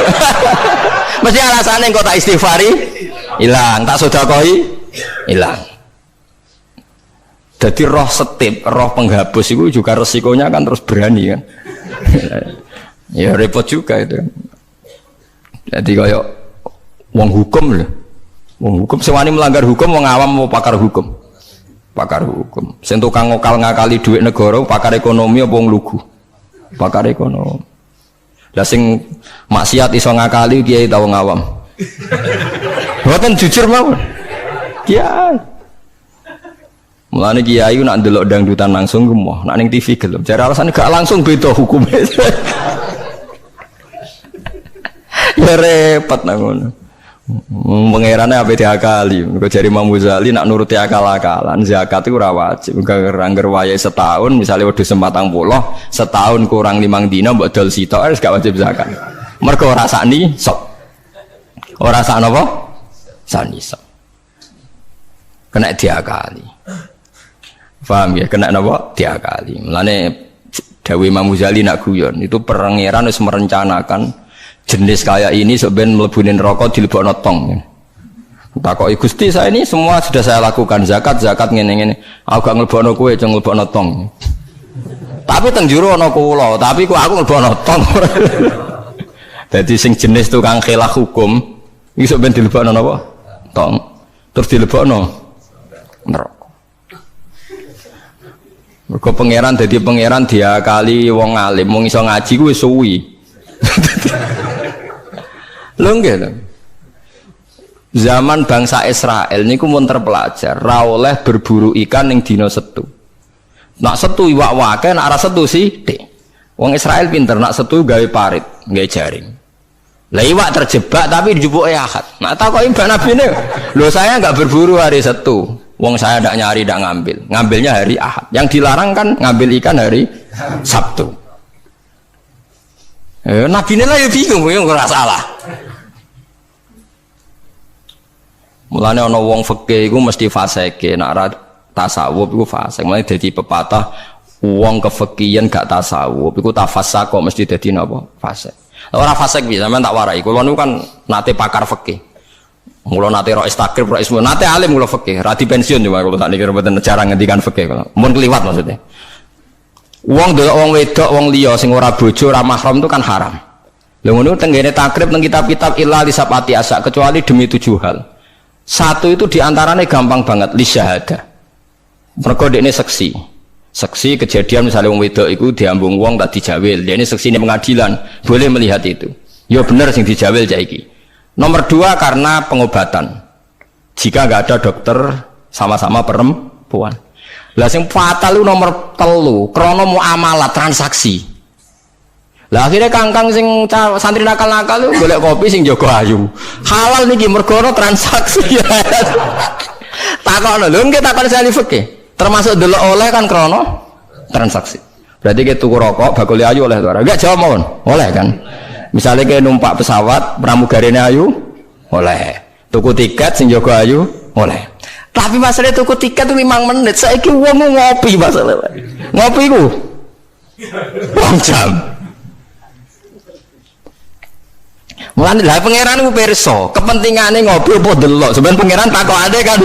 Mesti alasannya kok tak istighfari, hilang, tak sedekah, hilang. Jadi roh setip, roh penghapus itu juga resikonya kan terus berani kan. Ya repot juga itu. Jadi kayak wong hukum loh. Wong hukum sewani melanggar hukum, wong awam mau pakar hukum. Pakar hukum. Sing tukang ngokal ngakali duit negara, pakar ekonomi apa wong lugu? Pakar ekonomi. Lah sing maksiat iso ngakali kiai ta wong awam. Mboten jujur mawon. Kiai. Mulane kiai nak ndelok dangdutan langsung gemoh, nak ning TV gelem. Jare alasane gak langsung beda hukume. Ya repot nang ngono. Pangerane ape diakali. Mergo jare Imam Ghazali nak nuruti akal-akalan, zakat iku ora wajib. Angger wayahe setahun, misale wedhus 40, setahun kurang 5 dina mbok dol sitok wis gak wajib zakat. Mergo ora sakni sok. Ora sak napa? Sakni sok. Kena diakali. Paham ya, kena napa diakali. Mulane dawuh Imam Ghazali nak guyon itu pangeran wis merencanakan jenis kayak ini sebenarnya mlebunin rokok dilebokno tong. Takoki Gusti, saya ini semua sudah saya lakukan, zakat ngene-ngene. Aku gak nglebokno kowe, ceng nglebokno tong. Tapi teng jero ana kula, tapi kok aku nglebokno tong. Dadi sing jenis tukang khilaf hukum iki sok ben dilebokno napa? Tong. Terus dilebokno neraka. Mergo pangeran dadi pangeran diakali wong alim, wong iso ngaji ku wis suwi. Lho nggih lho. Zaman bangsa Israel niku mun terpelajar, ra oleh berburu ikan ning dina Setu. Nak Setu iwak wake, nak ora Setu sithik. Wong Israel pinter, nak Setu gawe parit, gawe jaring. Lah iwak terjebak tapi dijupuke Ahad. Nak takoki Mbak Nabine, lho saya enggak berburu hari Setu. Wong saya ndak nyari, ndak ngambil. Ngambilnya hari Ahad. Yang dilarang kan ngambil ikan hari Sabtu. Nabi ini lah ya bingung, ya nggak salah. Mulanya ono wong fikih, gue mesti faseke, nak tasawuf, gue fasek. Mulanya jadi pepatah, wong kefikihan gak tasawuf, gue tafasak kok mesti jadi napa fasek. Orang fasek bisa, memang tak warai. Kalau nu kan nate pakar fikih, mulo nate rois takrib, rois nate alim mulo fikih, rati pensiun juga kalau tak nikir betul jarang ngendikan fikih kalau, mun keliwat maksudnya. Wong delok wong wedok wong liya sing ora bojo ora mahram itu kan haram. Lha ngono tenggene takrib nang kitab-kitab illa lisapati asa kecuali demi 7 hal. Satu itu diantaranya gampang banget li syahadah. Mergo dekne seksi. Seksi kejadian misalnya wong wedok iku diambung wong tak dijawil. Dekne seksi ning pengadilan boleh melihat itu. Ya bener sing dijawil saiki. Nomor 2 karena pengobatan. Jika enggak ada dokter sama-sama perempuan. Lah sing fatal itu nomor 3 krana muamalah transaksi. Lah akhirnya kangkang sing santri nakal-nakal itu golek kopi sing jaga ayu. Halal niki mergo transaksi. Takokno lho nggih takon sali fikih. Termasuk delok oleh kan krana transaksi. Berarti ke tuku rokok bakul ayu oleh ora? Enggak jawab mawon. Oleh kan. Misalnya ke numpak pesawat pramugarine ayu oleh. Tuku tiket sing jaga ayu oleh. Tapi masalah tuku tiket itu 5 menit. Saiki wong ngopi masalah. Ngopi ku 2 jam. Mulane lha pangeran ku pirsa, kepentingane ngopi apa delok. Sampeyan pangeran takokane kan.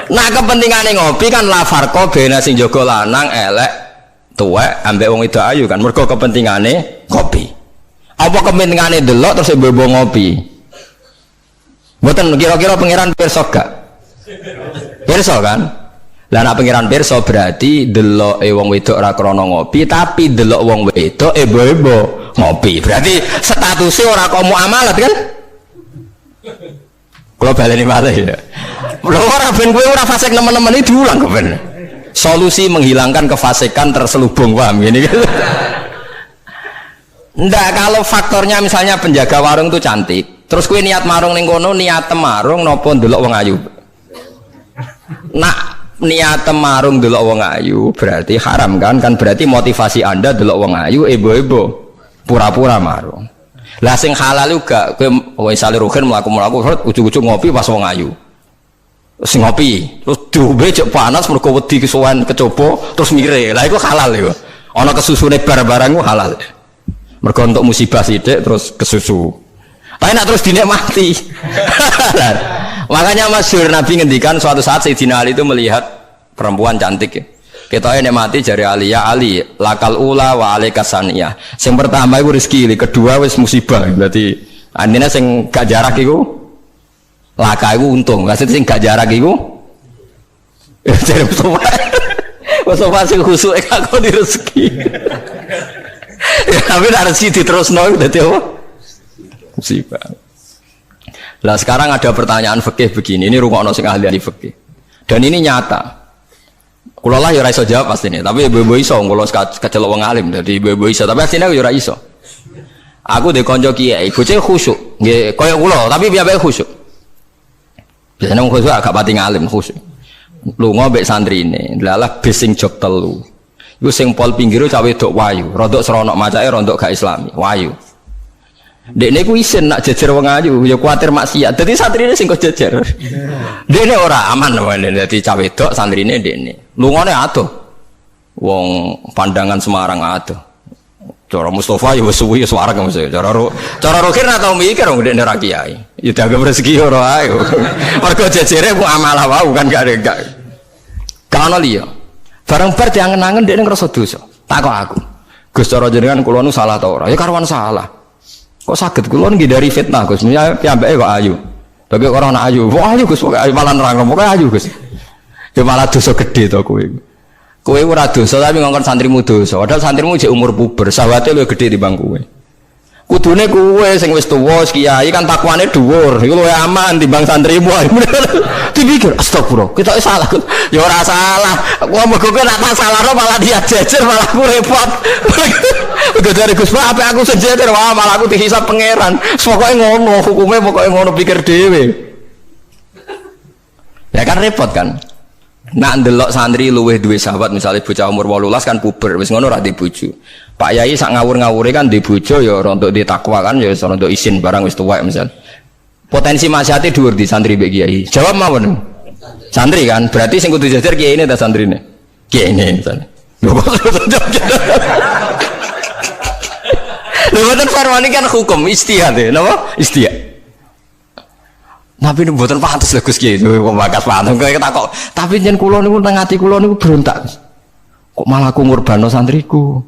Nah kepentingane ngopi kan la farqa bena sing jaga lanang elek tuwek ambek wong wedok ayu kan. Mergo kepentingane ngopi. Apa kepentingane delok terus mbok ngopi? Mboten kira-kira pangeran pirsa gak? Pirsa kan? Lah nek pangeran pirsa berarti deloke wong wedok ora krana ngopi, tapi delok wong wedok ebo-ebo ngopi. Berarti statusnya ora kok muamalat kan? Kalau baleni malih ya. Lho ora ben kowe ora fasik nemen-nemen iki diulang kok ben. Solusi menghilangkan kefasikan terselubung, paham gini kan? Ndak, kalau faktornya misalnya penjaga warung itu cantik, terus kowe niat marung ning kono, niat marung napa ndelok wong ayu. Nak niat marung delok wong ayu berarti haram kan berarti motivasi Anda delok wong ayu ebo-ebo pura-pura marung. Lah sing halal juga kowe misale rugen mlaku-mlaku ujug-ujug ngopi pas wong ayu. Sing ngopi terus diombe cek panas mergo wedi kesuwen kecoba terus mire. Lah iku halal iku. Ana kesusune barang-barang ku halal. Mergo untuk musibah sithik terus kesusu. Tapi nak terus dinikmati. Makanya masyhur Nabi ngendikan suatu saat Sayyidina Ali itu melihat perempuan cantik ya. Kita ini mati jari Ali, ya Ali, lakal ula wa alaika saniyah. Yang pertama itu rezeki, kedua wis musibah. Berarti artinya sing gak jarak itu laka itu untung. Maksudnya sing gak jarak itu jadi Mustafa sing khusuk aku di rezeki. Tapi nak rezeki diterusno dadi apa? Musibah. Lah sekarang ada pertanyaan fikih begini, ini rungokno sing ahli fikih. Dan ini nyata. Kulo lah ya ora iso jawab pasti nih, tapi ibu-ibu iso, kulo kecelok wong alim, jadi ibu-ibu iso. Tapi aslinya aku ya ora iso. Aku de konco kiai, bocah khusyuk, nggih koyo kulo, tapi piyambake khusyuk. Biasanya wong khusyuk agak pati ngalim khusyuk. Lunga mbek santrine, lalah bising jog telu. Iku sing pol pinggir cawe wedok wayu, rodok seronok macake rondok gak islami, wayu. Dekne ku isin nak jejer wong ayu, ya kuwatir maksiat. Dadi santrine sing kok jejer. Dekne ora aman wae dadi cawe wedok santrine dekne. Lungane adoh. Wong pandangan Semarang adoh. Cara Mustafa ya wis suwi ya suwareg mesti. Cara rokir nak tau mikir wong dekne ra kiai. Ya dianggap rezeki ora ae. Mergo jejere ku amalah wae kan gak ada. Kana liya. Barang bar diangen-angen dekne ngrasa dosa. Takok aku. Gus cara jenengan kula nu salah ta ora? Ya karuan salah. Kok saged kula ngindari fitnah Gus. Piyambake kok ayu. Tapi ora ana ayu. Wah ayu Gus, pokoke ayu malah nerang, pokoke ayu Gus. Ya malah dosa gedhe to kowe. Kowe ora dosa tapi ngongkon santrimu dosa. Padahal santrimu jek umur puber, sawate luwih gedhe timbang kowe. Kudune kowe sing wis tuwa kiai kan takwane dhuwur. Iku luwih aman timbang santrimu. Dipikir astagfirullah, kita salah. Ya ora salah. Wong mergo nek tak salahno malah dia jejer malah aku repot. Udah dari Gus Pak, apa aku sejajar, wah malah aku dihisap pangeran. Pokoknya ngono, hukumnya pokoknya ngono pikir dewe. Ya kan repot kan. Nak ndelok santri luweh duwe sahabat, misalnya bocah umur 18 kan puber, wis ngono ra dibojo. Pak Yai sak ngawur-ngawure kan dibojo ya rontok di takwa kan ya rontok isin barang wis tuwek misal. Potensi maksiate dhuwur di santri mbek kiai. Jawab mawon. Santri kan, berarti sing kudu jajar kiai ini ta santrine. Kiai ini misalnya. Mboten farwani kan hukum istihad ya, napa? Istihad. Tapi mboten pantes lho Gus Kiai, kok bakas pantes kok takok. Tapi yen kula niku nang ati kula niku berontak. Kok malah aku ngurbano santriku.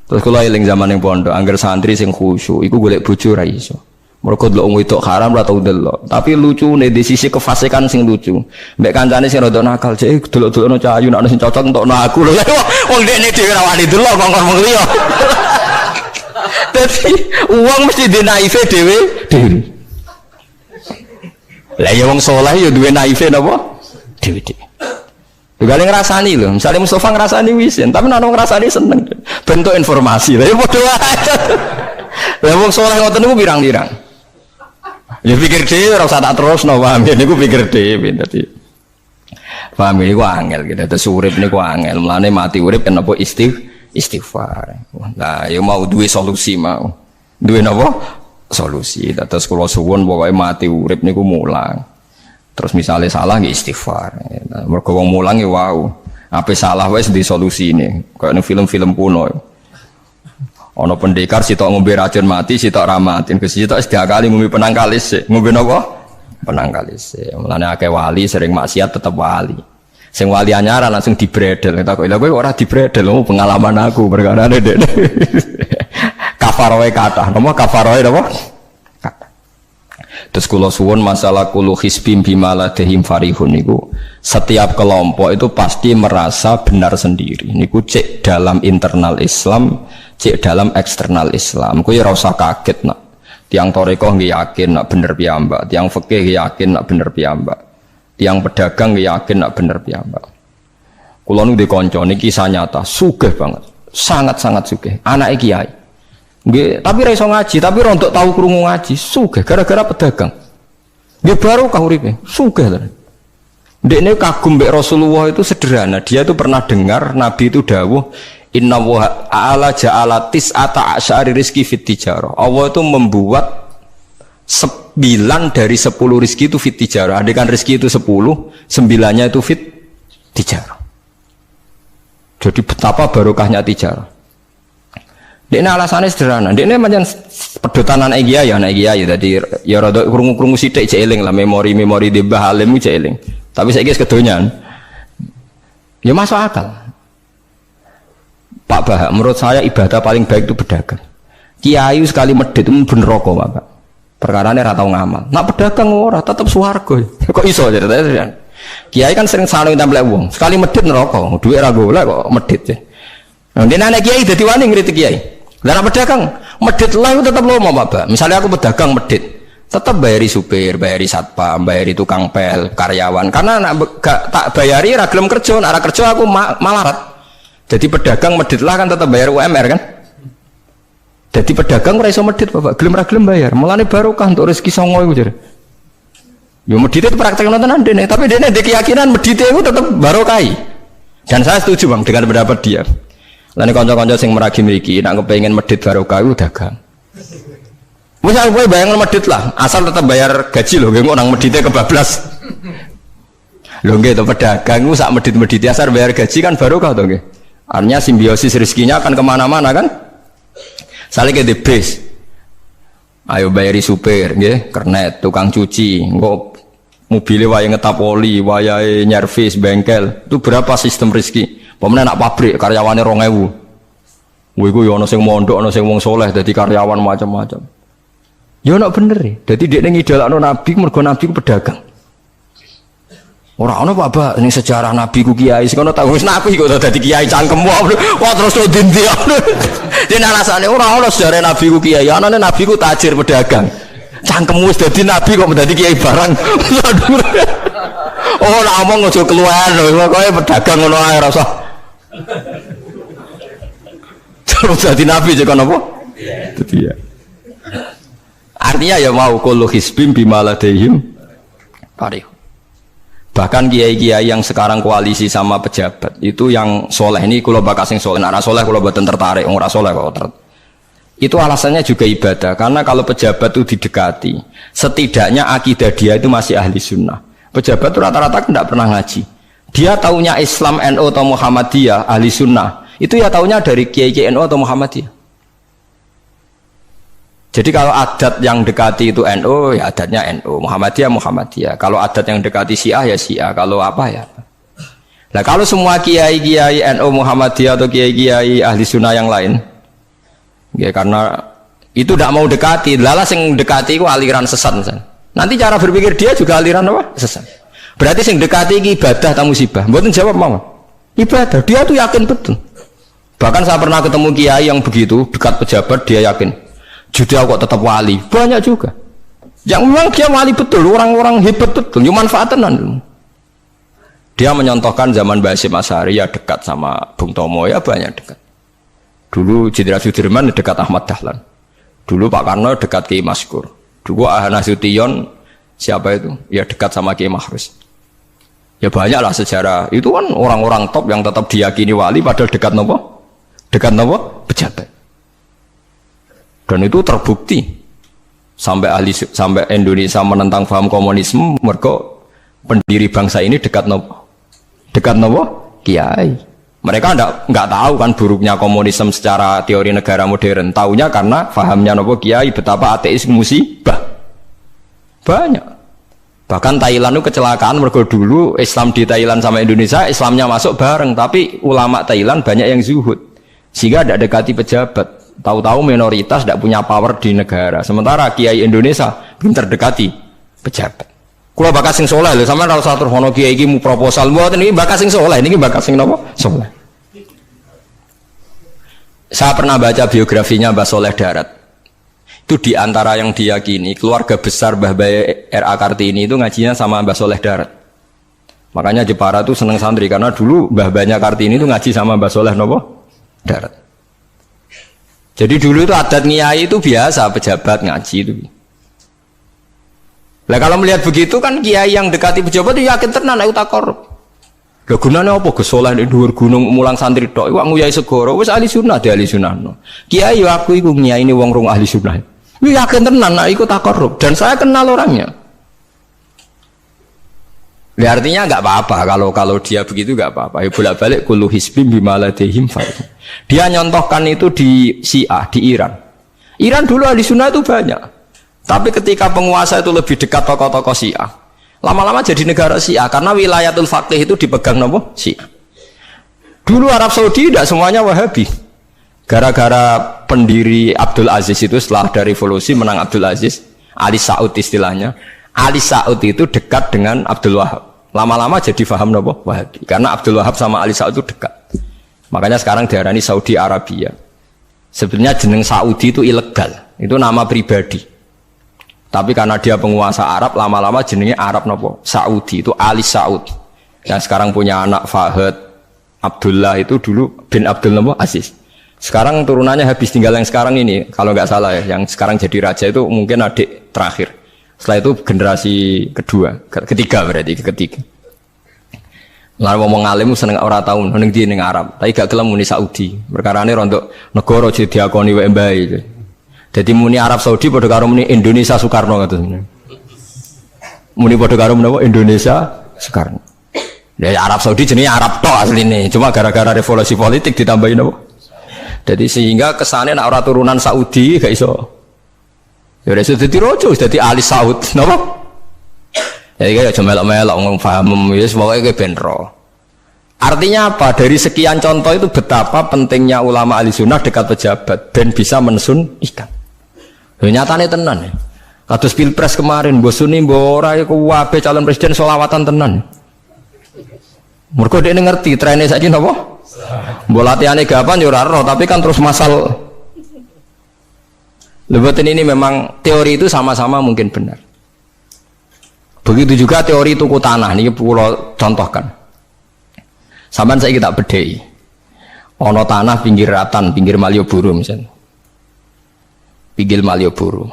Terus kula eling zaman ning pondok, angger santri sing khusyuk iku golek bojo ra iso. Mergo delok wong wedok haram ora tau delok. Tapi lucune di sisi kefasikan sing lucu. Mbek kancane sing rada nakal, cek delok-delokno cah ayu nek sing cocok entokno aku lho. Wong dekne dhewe ra wani delok kongkon wong liya. Dadi uang mesti di naive dhewe. Lah ya wong saleh ya duwe naive napa? Dhewe. Gale ngrasani lho, misale Mustafa ngrasani wisin, tapi nek ngrasani seneng. Bentuk informasi. Lah ya padha wae. Lah wong saleh ngoten niku pirang-pirang. Ya pikir dhewe ora usah tak terusno, paham ya niku pikir dhewe dadi. Paham niku angel gitu. Terus urip niku angel, mulane mati urip kan apa istighfar. Nah, ya mau duwe solusi mau. Duwe napa? Solusi. Terus kula suwun pokoke mati urip niku mulang. Terus misalnya salah nggih istighfar. Mergo wong mulang ya wau. Ape salah wis di solusine. Kayak ning film-film kuno. Ana pendekar sitok ngombe racun mati, sitok ra mati. Sitok wis diakali ngombe penang kalis. Ngombe napa? Penang kalis. Mulane akeh wali sering maksiat tetep wali. Sing wali anyaran langsung dibredel. Tak kok lha kowe ora dibredel, pengalaman aku perkarane Dek. Kafaroe kathah. Napa kafaroe napa? Terus kula suwun masalah kulu hisbim bimaladehim farihun niku setiap kelompok itu pasti merasa benar sendiri. Niku cek dalam internal Islam, cek dalam eksternal Islam. Kuwi ora usah kaget nak. Tiang torikoh nggih yakin nak bener piyambak, tiang fikih yakin nak bener piyambak. Tiang pedagang yakin nak bener piyambak. Kula nu dikonco niki kisah nyata, sugih banget. Sangat-sangat sugih. Anake kiai. Nggih, tapi ra iso ngaji, tapi rontok tahu krungu ngaji, sugih gara-gara pedagang. Nggih baru kah uripe, sugih lho. Ndekne kagum mbek Rasulullah itu sederhana, dia itu pernah dengar Nabi itu dawuh, "Inna wa ta'ala ja'ala tis'ata asyari rizki fit tijarah." Allah itu membuat 9 dari 10 rizki itu fit tijarah. Andaikan rizki itu 10, 9-nya itu fit tijarah. Jadi betapa barokahnya tijarah. Ini alasannya sederhana. Ini macam pedotan anak kiai ya, anak kiai. Jadi ya rada krungu-krungu sithik cek eling lah memori-memori di Mbah Halim cek eling. Tapi saiki kedonyan. Ya masuk akal. Pak Bah, menurut saya ibadah paling baik itu pedagang. Kiai sekali medhit itu ben neraka, Pak. Perkarane ra tau ngamal. Nak pedagang ora tetep swarga. Kok iso ceritane? Kiai kan sering saling templek wong. Sekali medhit neraka, dhuwit ra golek kok medhit. Nah, dene anak kiai dadi wani ngritik kiai. Lah pedagang medhit lah itu tetap lomo Pak. Misalnya aku pedagang medhit. Tetap bayari supir, bayari satpam, bayari tukang pel, karyawan. Karena gak tak bayari ra gelem kerja, nek ra kerja aku malarat. Jadi pedagang medit lah kan tetap bayar UMR kan. Jadi pedagang ora iso medit Bapak, gelem ra gelem bayar. Mulane barokah untuk rezeki songo iku jare. Yo medit itu praktek nonton dene, tapi dene ndek keyakinan medit itu tetap barokai. Dan saya setuju Bang dengan pendapat dia. Lan kanca-kanca sing meragi mriki nek kepengin medit barokah iku dagang. Misal gue bayang medit lah, asal tetap bayar gaji loh, gue orang meditnya kebablas. Loh gitu pedagang, gue sak medit asal bayar gaji kan barokah tuh, artinya simbiosis rezekinya akan kemana-mana kan? Saling ke the base, ayo bayari supir, kernet, tukang cuci, gue mobilnya wayang ngetap oli, wayang nyervis, bengkel, itu berapa sistem rezeki? Pemenang nak pabrik karyawannya 2.000, gue yono sing mondok, yono sing wong soleh, jadi karyawan macam-macam. Ya nak bener ya. Jadi dia ngidolakno Nabi, mergo Nabi ku pedagang. Ora ono Pak, ini sejarah Nabi ku kiai, sing ono tak wis Nabi kok dadi kiai cangkemmu. Wah terus to dindi. Dene alasane ora ono sejarah Nabi ku kiai, anane Nabi ku tajir pedagang. Cangkemmu wis dadi Nabi kok dadi kiai barang. Oh ora omong aja keluar lho, pokoke pedagang ngono ae ora usah. Terus dadi Nabi cek ono apa? Dadi ya. Artinya ya mau kullu hisbim bima ladaihim farih. Bahkan kiai-kiai yang sekarang koalisi sama pejabat itu yang soleh ini kula bakal sing soleh, nek soleh kula boten tertarik, ora soleh kok. Itu alasannya juga ibadah, karena kalau pejabat itu didekati, setidaknya akidah dia itu masih ahli sunnah. Pejabat itu rata-rata tidak pernah ngaji. Dia taunya Islam NU atau Muhammadiyah ahli sunnah, itu ya taunya dari kiai-kiai NU atau Muhammadiyah. Jadi kalau adat yang dekati itu NU, ya adatnya NU, Muhammadiyah. Kalau adat yang dekati Syiah ya Syiah, kalau apa ya. Nah kalau semua kiai-kiai NU, Muhammadiyah atau kiai-kiai ahli sunnah yang lain, ya karena itu tidak mau dekati, lala sing dekati itu aliran sesat misalnya. Nanti cara berpikir dia juga aliran apa? Sesat. Berarti sing dekati ini ibadah atau musibah? Mboten jawab mama. Ibadah, dia tuh yakin betul. Bahkan saya pernah ketemu kiai yang begitu dekat pejabat, dia yakin. Jadi kok tetap wali, banyak juga. Yang memang dia wali betul, orang-orang hebat betul, cuma manfaatan. Dia menyontohkan zaman Mbah Hasyim Asy'ari ya dekat sama Bung Tomo ya banyak dekat. Dulu Jenderal Sudirman dekat Ahmad Dahlan. Dulu Pak Karno dekat Kiai Maskur. Dulu Ahana Sution siapa itu? Ya dekat sama Kiai Mahrus. Ya banyaklah sejarah. Itu kan orang-orang top yang tetap diyakini wali padahal dekat nopo? Dekat nopo? Pejabat. Dan itu terbukti sampai Indonesia menentang paham komunisme, mergo pendiri bangsa ini dekat nopo kiai. Mereka nggak tahu kan buruknya komunisme secara teori negara modern. Taunya karena pahamnya nopo kiai betapa ateis musibah banyak. Bahkan Thailand itu kecelakaan mergo dulu Islam di Thailand sama Indonesia Islamnya masuk bareng, tapi ulama Thailand banyak yang zuhud sehingga tidak dekati pejabat. Tahu-tahu minoritas tidak punya power di negara. Sementara kiai Indonesia belum terdekati pejabat. Kalau bakas sing soleh lho, sampean ora usah terus ono kiai iki mu proposal mboten iki bakas sing soleh, niki bakas sing napa? Soleh. Saya pernah baca biografinya Mbah Soleh Darat. Itu di antara yang diyakini keluarga besar Mbah Bae R.A. Kartini itu ngajinya sama Mbah Soleh Darat. Makanya Jepara itu seneng santri karena dulu Mbah Banyak Kartini itu ngaji sama Mbah Soleh napa? Darat. Jadi dulu itu adat ngiyai itu biasa pejabat ngaji itu. Lah kalau melihat begitu kan kiai yang dekati pejabat itu yakin tenan nek tak korup. Lah gunane apa gesoleh ning dhuwur gunung mulang santri tok iku nguyai segoro wis ahli sunnah di ahli sunnah. Kiai yo aku iku ngiyaine wong rong ahli sunnah. Yo yakin tenan nek iku tak korup dan saya kenal orangnya. Ya artinya nggak apa-apa kalau dia begitu nggak apa-apa. Ya bolak-balik kullu hisbim bima ladaihim farih. Dia nyontohkan itu di Syiah di Iran. Iran dulu ahli sunnah itu banyak. Tapi ketika penguasa itu lebih dekat tokoh-tokoh Syiah, lama-lama jadi negara Syiah karena wilayatul faqih itu dipegang nopo Syiah. Dulu Arab Saudi tidak semuanya Wahabi. Gara-gara pendiri Abdul Aziz itu setelah ada revolusi menang Abdul Aziz, Ali Saud istilahnya. Ali Saud itu dekat dengan Abdul Wahab. Lama-lama jadi faham nopo Wahabi. Karena Abdul Wahab sama Ali Saud itu dekat. Makanya sekarang diarani Saudi Arabia. Sebenarnya jeneng Saudi itu ilegal. Itu nama pribadi. Tapi karena dia penguasa Arab, lama-lama jenenge Arab nopo? Saudi, itu Ali Saud. Yang sekarang punya anak Fahad Abdullah itu dulu bin Abdul nopo? Aziz. Sekarang turunannya habis tinggal yang sekarang ini, kalau nggak salah ya, yang sekarang jadi raja itu mungkin adik terakhir. Setelah itu generasi ketiga berarti ketiga. Lalu ngomong alim seneng ora tau ning ndi ning Arab, tapi gak gelem muni Saudi. Perkarane rontok negara jadi diakoni wae mbae. Jadi muni Arab Saudi padha karo muni Indonesia Soekarno ngoten. Muni padha karo menapa Indonesia Soekarno. Dari Arab Saudi jenenge Arab tok asline, cuma gara-gara revolusi politik ditambahin apa? Jadi sehingga kesane nek ora turunan Saudi gak iso. Ya wis dadi raja, wis dadi Ali Saud, napa? Jadi kayak cuma melok-melok ngomong paham, wis pokoke kowe ben ro. Artinya apa? Dari sekian contoh itu betapa pentingnya ulama ahli sunnah dekat pejabat dan bisa mensunnikan. Nyatane tenan ya. Kados pilpres kemarin, mbok suni mbok ora iku wae calon presiden selawatan tenan. Mergo dhekne ngerti trene saiki napa? Mbok latihane gapan yo ora ero, tapi kan terus masal. Lebatin ini memang teori itu sama-sama mungkin benar. Begitu juga teori tuku tanah niki kula contohkan. Sampeyan saiki tak bedheki. Ana tanah pinggir Ratan, pinggir Malioboro misalnya. Pinggir Malioboro.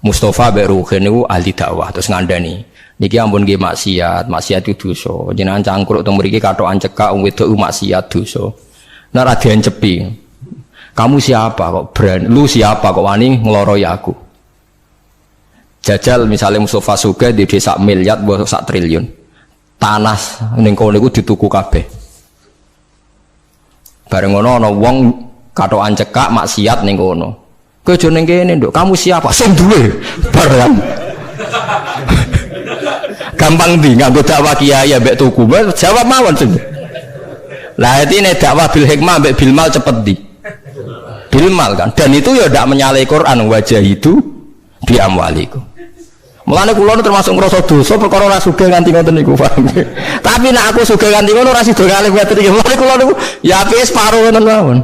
Mustafa Beruhin niku ahli dakwah terus ngandani. Niki ampun nggih maksiat itu dosa. Jenengan cangkruk teng mriki kathokan cekak wong wedok maksiat dosa. Nek ra diencepi. Kamu siapa kok berani? Lu siapa kok wani ngloroi aku? Jajal misalnya Mustafa Sugih di desa miliar mbok sak triliun. Tanah ning kono niku dituku kabeh. Bareng ngono ana wong kathokan cekak maksiat ning kono. Kowe aja ning kene, Nduk. Kamu siapa? Sing duwe. Barang. Gampang ndi nganggo dakwah kiai mbek tuku. Jawab mawon sing. Lah intine dakwah bil hikmah mbek bil mal cepet ndi? Bil mal kan. Dan itu ya ndak menyalahi Quran wajah itu bi amwalikum. Mulane kula termasuk ngrasa dosa perkara ora sugih nganti ngoten niku, paham. Tapi nek aku sugih nganti ngono ora sida kalih ngoten iki. Mulane kula niku ya apik separo ngoten mawon.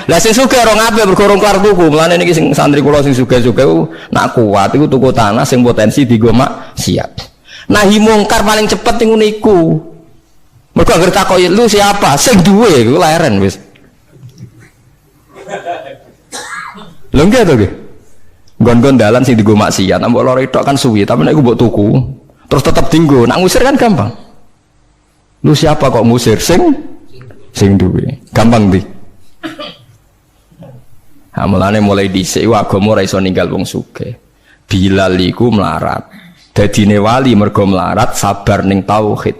Lah sing sugih ora ngapik mergo rong kelar tuku. Mulane niki sing santri kula sing sugih-sugih nak kuat iku tuku tanah sing potensi dienggo maksiat. Nahi mungkar paling cepet niku niku. Mergo anggere takoki lu siapa? Sing duwe iku leren wis. Lho nggih to nggih. Gon-gon dalan sing dienggo maksiat, mbok loro tok kan suwi, tapi nek iku mbok tuku, terus tetep dienggo. Nak ngusir kan gampang. Lu siapa kok ngusir sing duwe? Gampang ndi? Ha mulane mulai dhisik agama ora iso ninggal wong sugih. Bilal iku melarat. Dadine wali mergo melarat sabar ning tauhid.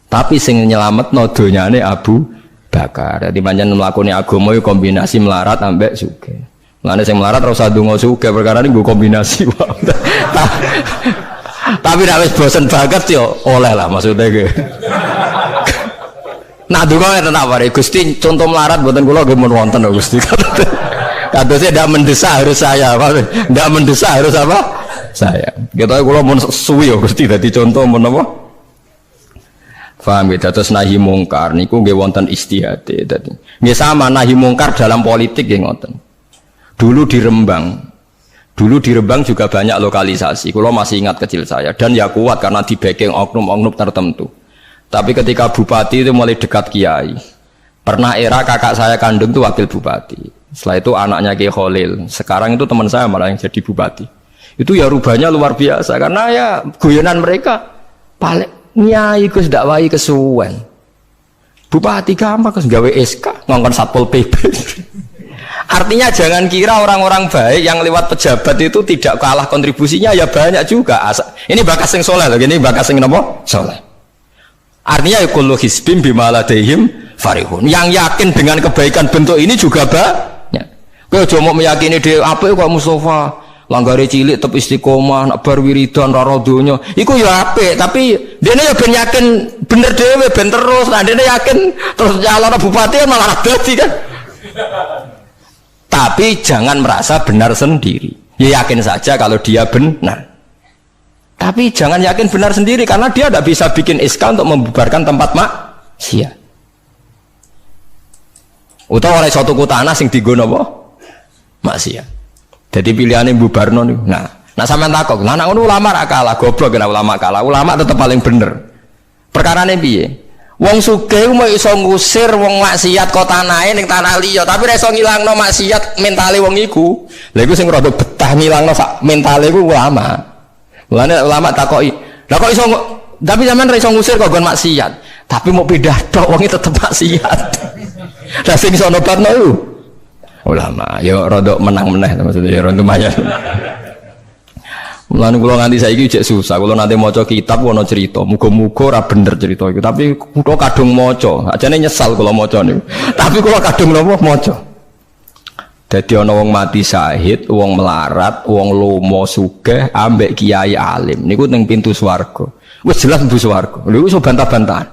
Tapi sing nyelametno donyane Abu Bakar. Dadi pancen mlakune agama iku kombinasi melarat ambek sugih. Mulane sing melarat ora usah ndonga sugih perkara niku kombinasi wae. Tapi nek wis bosen banget yo oleh lah maksudnya ge. Nah donga ngeten apa Gusti contoh melarat mboten kula nggih mun wonten lho Gusti. Kadosnya ndak mendesak harus saya, ndak mendesak harus apa? Saya. Kita kula mun suwi yo Gusti dadi contoh mun apa? Paham ya, terus nahi mungkar niku nggih wonten istihate dadi. Nggih sama nahi mungkar dalam politik nggih ngoten. Dulu di Rembang juga banyak lokalisasi. Kalau masih ingat kecil saya dan ya kuat karena di backing oknum-oknum tertentu. Tapi ketika bupati itu mulai dekat kiai. Pernah era kakak saya kandung itu wakil bupati. Setelah itu anaknya Kiai Khalil. Sekarang itu teman saya malah yang jadi bupati. Itu ya rubahnya luar biasa karena ya guyonan mereka paling nyai Gus dakwai kesuwen. Bupati gampang Gus gawe SK ngongkon Satpol PP. Artinya jangan kira orang-orang baik yang lewat pejabat itu tidak kalah kontribusinya, ya banyak juga. Ini bakas sing soleh loh, ini bakas sing napa? Soleh. Artinya kullu hisbim bima ladaihim farihun. Yang yakin dengan kebaikan bentuk ini juga banyak. Kowe aja mau meyakini dhewe apik kok Mustafa, langgare cilik tetep istiqomah, nak bar wiridan ora donya. Iku ya apik, tapi dene ya ben yakin bener dhewe ben terus. Nah dene yakin terus calon bupati malah dadi kan. Tapi jangan merasa benar sendiri. Ya yakin saja kalau dia benar. Tapi jangan yakin benar sendiri karena dia tidak bisa bikin SK untuk membubarkan tempat maksiat. Utawa oleh suatu tanah sing dienggo napa? Maksiat. Jadi pilihannya bubarno niku. Nah, Nah sampean takok, lah nek ngono ulama ra kalah, goblok kena ulama kalah. Ulama tetep paling bener. Perkarane piye? Wong sugih mau iso ngusir wong maksiat kok tanahe ning tanah liya, tapi ra iso ngilangno maksiat mentale wong iku. Lha iku sing rada betah ngilangno sak mentale iku ulama. Mulane ulama takoki, "Lah kok iso tapi sampean ra iso ngusir kok gon maksiat, tapi mau pindah tok wong tetep maksiat." Lah sing iso nobatno iku ulama. Ya rada menang meneh maksudnya ya rada lumayan. Mulane kula nganti saiki jek susah, kula nanti maca kitab ana cerita, muga-muga ora bener cerita iku, tapi kula kadung maca, ajane nyesal kula maca niku. Tapi kula kadung napa maca. Dadi ana wong mati syahid, wong melarat, wong lomo sugih ambek kiai alim niku ning pintu swarga. Wis jelas mlebu swarga. Lha iso bantah-bantahan.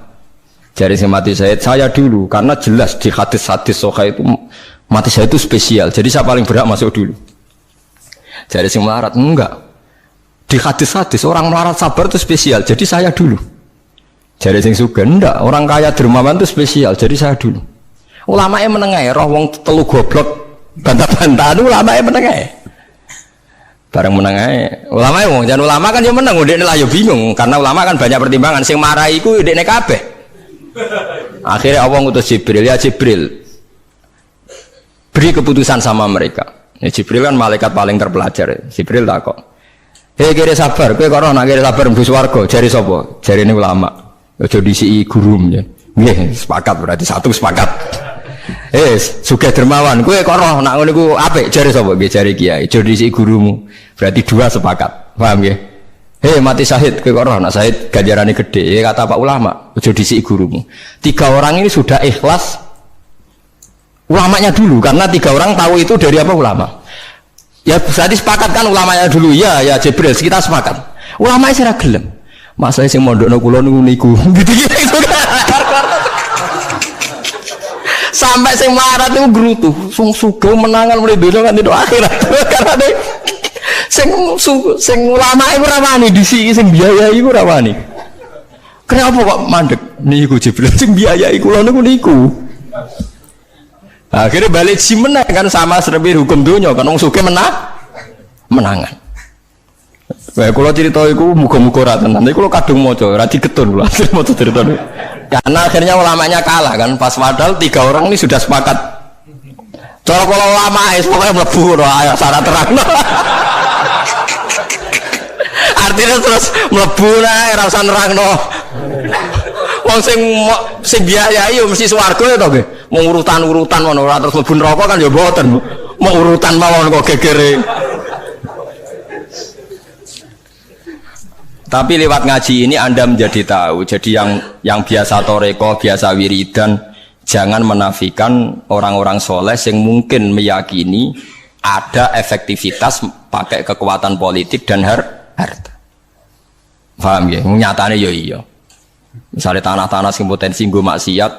Jare sing mati syahid saya dulu karena jelas di hadis-hadis sahih itu mati syahid itu spesial. Jadi saya paling berhak masuk dulu. Jare sing melarat enggak. Di hadis-hadis orang melarat sabar itu spesial, jadi saya dulu. Jadi sing sugih ndak, orang kaya dermawan itu spesial, jadi saya dulu. Ulamae menengae roh wong telu goblok bantah-bantahan ulamae menengae. Bareng menengae, ulamae wong jan ulama kan yo meneng, ndekne lah yo bingung karena ulama kan banyak pertimbangan, sing marahi iku ndekne kabeh. Akhirnya Allah ngutus Jibril, ya Jibril. Beri keputusan sama mereka. Ya, Jibril kan malaikat paling terpelajar. Jibril takok, hei kira sabar, kowe kok nak kira sabar mlebu swarga, jare sapa? Jarine ulama. Aja disiki guru ya. Nggih, sepakat berarti satu sepakat. Sugih dermawan, kowe kok nak ngono iku apik, jare sapa? Nggih jare kiai. Aja disiki gurumu. Berarti dua sepakat. Paham nggih? Mati syahid, kowe kok nak syahid ganjarane gede. Ya kata Pak ulama, aja disiki gurumu. 3 orang ini sudah ikhlas ulamanya dulu karena 3 orang tahu itu dari apa ulama. Ya berarti sepakat kan ulamanya dulu ya Jibril kita sepakat. Ulamanya sira gelem. Masalah sing mondokno kula niku gitu-gitu kan. Sampai sing melarat niku grutu, sing sugih menangan mulai donya kan itu akhirat. Karena sing ulama iku ora wani disiki sing biayai iku ora wani. Kenapa kok mandek niku Jibril sing biayai kula niku. Akhirnya balik si menang kan sama seperti hukum dunia kan wong sugih menangan. Kayak kalau cerita itu muga-muga ora tenan. Nek kula kadung maca ora digetun kula maca cerita niku. Karena akhirnya ulamanya kalah kan pas padahal 3 orang ini sudah sepakat. Cara kalau ulama pokoknya mlebu ayo syarat terangno. Artinya terus mlebu ae ora usah nerangno. Wong sing biayai yo mesti swarga ya to nggih. Mau urutan-urutan ngono ora terus mlebu neraka kan ya mboten. Mau urutan mawon kok gegere. Tapi lewat ngaji ini Anda menjadi tahu. Jadi yang biasa toreko, biasa wiridan, jangan menafikan orang-orang soleh yang mungkin meyakini ada efektivitas pakai kekuatan politik dan harta. Paham ya? Nyatanya ya iya. Misalnya tanah-tanah sing potensi nggo maksiat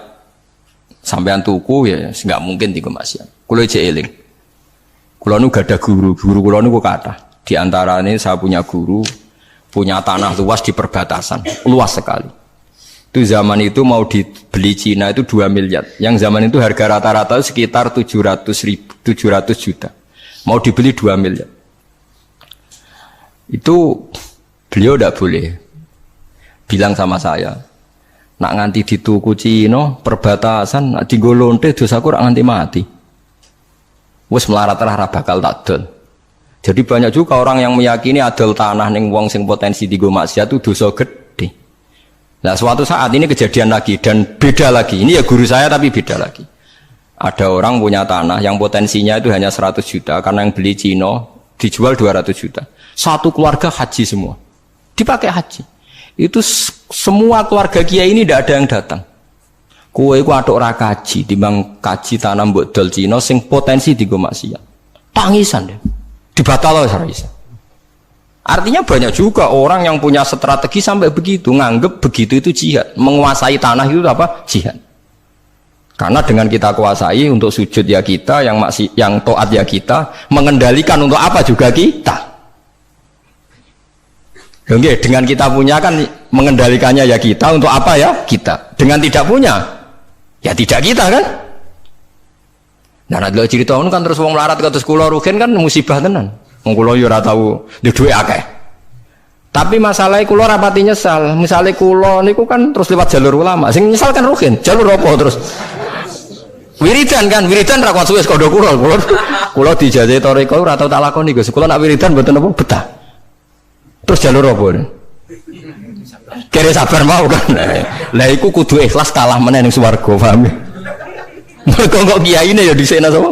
sampean tuku ya nggak mungkin tiga maksiat. Kulo aja eling. Kulo nu gak ada guru kulo nu kata. Di antara ini saya punya guru punya tanah luas di perbatasan, luas sekali. Itu zaman itu mau dibeli Cina itu 2 miliar. Yang zaman itu harga rata-rata sekitar 700 juta. Mau dibeli 2 miliar. Itu beliau tidak boleh. Bilang sama saya, nak nganti dituku Cina perbatasan, nak digolonte dosaku rak nganti mati. Wes melarat-larat bakal takdol. Jadi banyak juga orang yang meyakini adol tanah ning wong sing potensi digo maksiat itu dosa gede. Nah suatu saat ini kejadian lagi dan beda lagi. Ini ya guru saya tapi beda lagi. Ada orang punya tanah yang potensinya itu hanya 100 juta karena yang beli Cina dijual 200 juta. Satu keluarga haji semua. Dipakai haji. Itu semua keluarga kiai ini tidak ada yang datang. Kowe iku atuk ora kaji, timbang kaji tanah mbok dol Cina sing potensi digo maksiat. Tangisan deh. Dibatal oleh Sarisa. Artinya banyak juga orang yang punya strategi sampai begitu, nganggep begitu itu jihad, menguasai tanah itu apa? Jihad. Karena dengan kita kuasai untuk sujud ya kita, yang taat ya kita, mengendalikan untuk apa juga kita. Oke, dengan kita punya kan mengendalikannya ya kita, untuk apa ya kita. Dengan tidak punya, ya tidak kita kan. Nah, nek cerita kan terus wong melarat kados kula rugen kan musibah tenan. Wong kula yo ora tau duwe dhuwit akeh. Tapi masalahnya kula rapati nyesal. Misale kula niku kan terus lewat jalur ulama. Sing nyesal kan rugen. Jalur apa terus? Wiridan kan, wiridan ra kuat suwe kondo kula. Kula dijajahi toreko ora tau tak lakoni Gus. Kula nak wiridan mboten apa betah. Terus jalur apa? Kere sabar mau kan. Lah iku kudu ikhlas kalah meneh ning swarga, paham ya? Kok kiyaine ya dhisena sapa?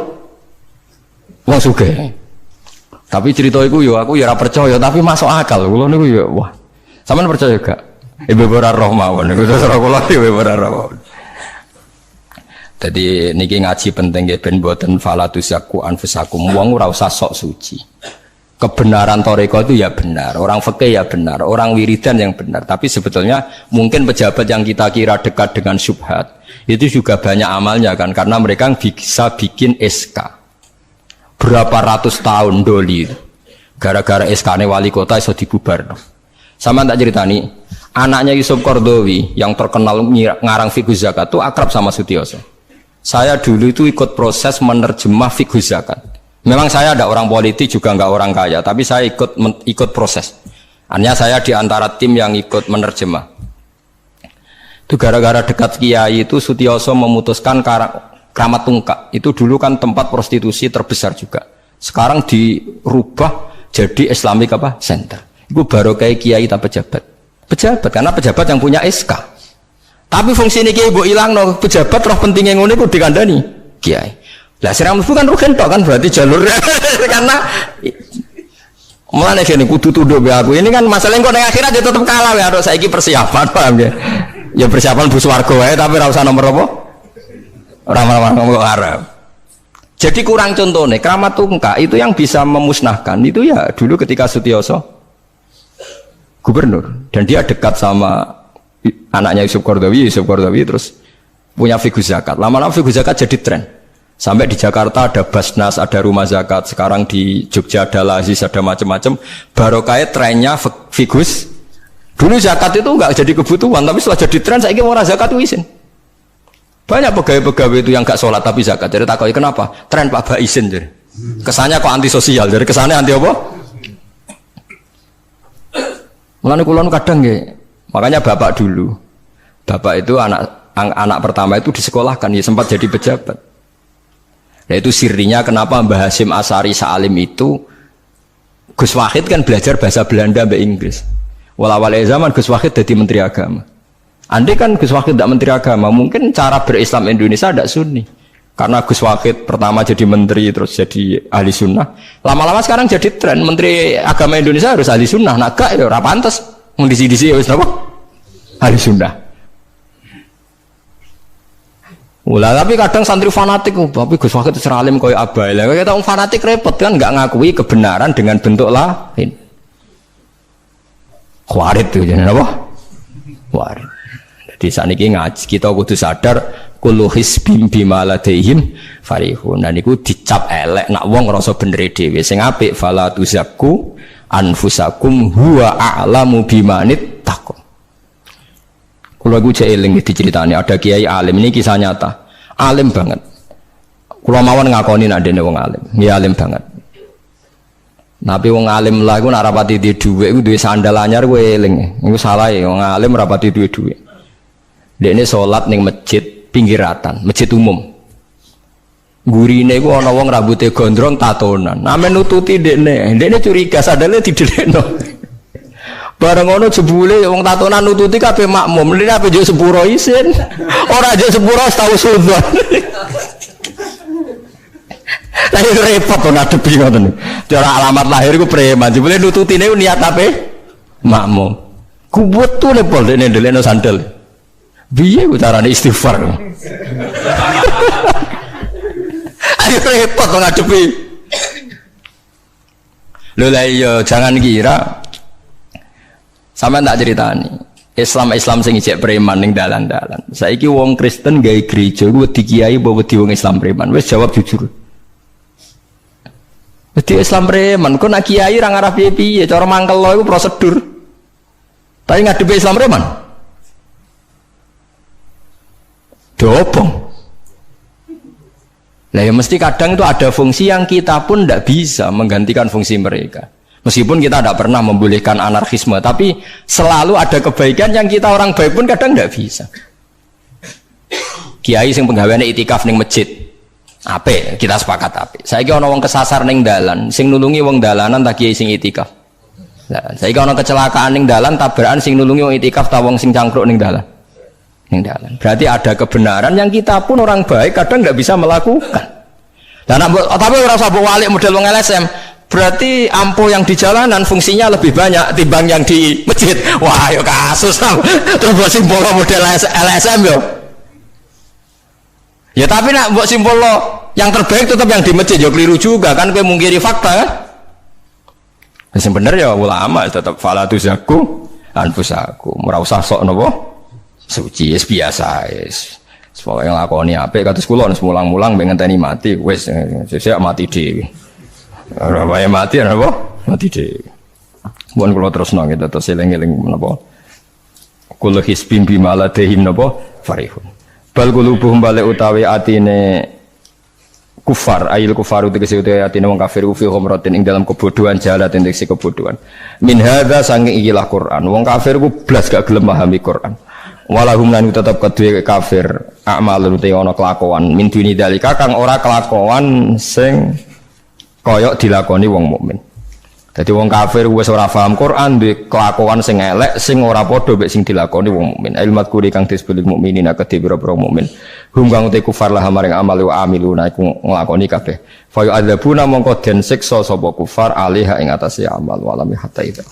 Wong sugih. Tapi cerita iku yo aku ya ora percaya, tapi masuk akal. Kula niku ya wah. Sampeyan percaya gak? Ibu ora roh mawon niku terus kula ibu ora roh. Jadi niki ngaji penting nggih ben mboten falatusaku anfusakum. Wong ora usah sok suci. Kebenaran toreko itu ya benar, orang fikih ya benar, orang wiridan yang benar. Tapi sebetulnya mungkin pejabat yang kita kira dekat dengan syubhat itu juga banyak amalnya kan, karena mereka bisa bikin SK berapa ratus tahun doli gara-gara SK-ne wali kota iso dibubar. Sama tak ceritani, anaknya Yusuf Qaradawi yang terkenal ngarang fiqh zakat itu akrab sama Sutioso. Saya dulu itu ikut proses menerjemah fiqh zakat. Memang saya ada orang politik juga nggak orang kaya, tapi saya ikut proses. Hanya saya di antara tim yang ikut menerjemah. Itu gara-gara dekat kiai itu Sutioso memutuskan Kramat Tungkak. Itu dulu kan tempat prostitusi terbesar juga. Sekarang dirubah jadi Islamic apa? Center. Itu baru kayak kiai tak pejabat. Pejabat karena pejabat yang punya SK. Tapi fungsi ini kiai mbok ilangno, pejabat roh pentingnya ngono iku dikandani kiai. Lah sirah mlebu kan rugen tok kan berarti jalurnya karena mulane kene kudu tunduk be aku. Ini kan masalah engko ning akhirat ya tetep kalah ya harus saiki persiapan paham ya. Ya persiapan bus warga wae tapi ora usah nomor apa? Ora ngomong Arab. Jadi kurang contohnya Kramat Tungkak itu yang bisa memusnahkan itu ya dulu ketika Sutioso gubernur dan dia dekat sama anaknya Yusuf Qaradawi terus punya fiqh zakat. Lama-lama fiqh zakat jadi tren. Sampai di Jakarta ada Basnas, ada rumah zakat. Sekarang di Jogja ada Lazis, ada macam-macam. Barokah trennya figus. Dulu zakat itu enggak jadi kebutuhan, tapi setelah jadi tren, saya ingin orang zakat itu izin. Banyak pegawai-pegawai itu yang enggak sholat tapi zakat. Jadi takoi kenapa? Tren Pak Ba izin. Jadi kesannya kok antisosial. Jadi kesannya anti apa? Mulane kula kadang nggih. Makanya bapak dulu. Bapak itu anak pertama itu disekolahkan, ya sempat jadi pejabat. Nah itu sirinya kenapa Mbah Hasyim Asari Sa'alim itu Gus Wahid kan belajar bahasa Belanda mbak Inggris. Walawal zaman Gus Wahid jadi Menteri Agama. Andai kan Gus Wahid tidak Menteri Agama, mungkin cara berislam Indonesia tidak sunni. Karena Gus Wahid pertama jadi Menteri terus jadi ahli sunnah. Lama-lama sekarang jadi tren Menteri Agama Indonesia harus ahli sunnah. Nah gak ya pantas mendisi-disi ya wis napa? Ahli sunnah. Ulah tapi kadang santri fanatik, tapi Gus Wahid seralim koyo abai. Lah kita fanatik repot kan nggak ngakui kebenaran dengan bentuk lain. Khawarit itu jenenge apa? Khawarit. Jadi saniki ngaji kita kudu sadar kullu hisbim bima ladaihim farihun. Dan niku dicap elek nak wong ngrasa bener dhewe. Sing apik fala tuzakku anfusakum huwa a'lamu bimanit taqwa. Kalau aku cek eling diceritani ada kiai alim, ini kisah nyata, alim banget. Kalau mawon ngakoni nak dene wong alim, dia alim banget. Tapi wong alim lah, aku nak rapati di duit, aku duit sandal anyar, aku eling, aku salah ya, wong alim rapati duit. Dia ini sholat neng masjid pinggiratan, masjid umum. Gurine aku ana wong rambutnya gondrong tatonan, namen nututi dia ini curiga sadale didekno. Bareng ngono jebule wong tatonan nututi kabeh makmum. Lha apa njuk sepuro isin. Ora njuk sepuro tahu sudzon. Lah repot kok ngadepi ngoten. Cara alamat lahir ku preman. Jebule nututine niat ape? Makmum. Ku betul pol dene ndelekno sandal. Piye ku carane istighfar? Ayo repot kok ngadepi. Lho lah iya jangan kira sama tak ceritani Islam sing ijek preman ning dalan-dalan. Saiki wong Kristen gawe gereja ku wedi kiai apa wedi wong Islam preman. Wis jawab jujur. Wedi Islam preman, kok nak kiai ra ngarah piye-piye, cara mangkel lo iku prosedur. Tapi ngadepi Islam preman. Dobong. Lah ya mesti kadang itu ada fungsi yang kita pun tidak bisa menggantikan fungsi mereka. Meskipun kita tidak pernah membolehkan anarkisme, tapi selalu ada kebaikan yang kita orang baik pun kadang tidak bisa. Kiai sing penggaweane itikaf ning masjid, apik, kita sepakat apik. Saiki ana wong kesasar ning dalan, sing nulungi wong dalanan ta kiai sing itikaf. Lah, saiki ana kecelakaan ning dalan, tabrakan sing nulungi wong itikaf ta wong sing cangkruk ning dalan. Berarti ada kebenaran yang kita pun orang baik kadang nggak bisa melakukan. Dan tapi orang sabuk walik model wong LSM, berarti ampuh yang di jalanan fungsinya lebih banyak timbang yang di masjid. Wah, yo kasus terus buat simbol model LSM yo. Ya tapi nak buat simbol yang terbaik tetap yang di masjid, yo keliru juga kan, kowe mungkiri fakta kan. Yang bener ya ulama tetap falatu zaku anfusaku, ora usah sok napa suci, es biasa, es. Semoga yang lakoni apik kados kula mulang-mulang ben ngenteni mati, wis sesuk mati dhewe. Ora wae mati napa? Mati dhewe. Mun kula terusno gitu terus eling-eling menapa. Kula hisbim bima ladehim napa farihun. Bal qulubuhum bale utawi atine kufar, ayil kufaru tegese utawi atine wong kafir fi humratin ing dalam kebodohan jalat tegese kebodohan. Min hadza saking ikilah Quran. Wong kafir ku blas gak gelem pahami Quran. Walahum lan tetap kedue kafir amalun te ana kelakuan min duni dalika kang ora kelakuan sing kaya dilakoni wong mukmin. Dadi wong kafir wis ora paham Quran duwe kelakuan sing elek sing ora padha mek sing dilakoni wong mukmin. Ilmat kuri kang disebut mukminin akeh pira-pira mukmin. Hum kang te kufar lah maring amal wa amiluna iku nglakoni kabeh. Fa yu'adzabuna mongko den siksa sapa kufar alih ing atase amal walami hatta itu.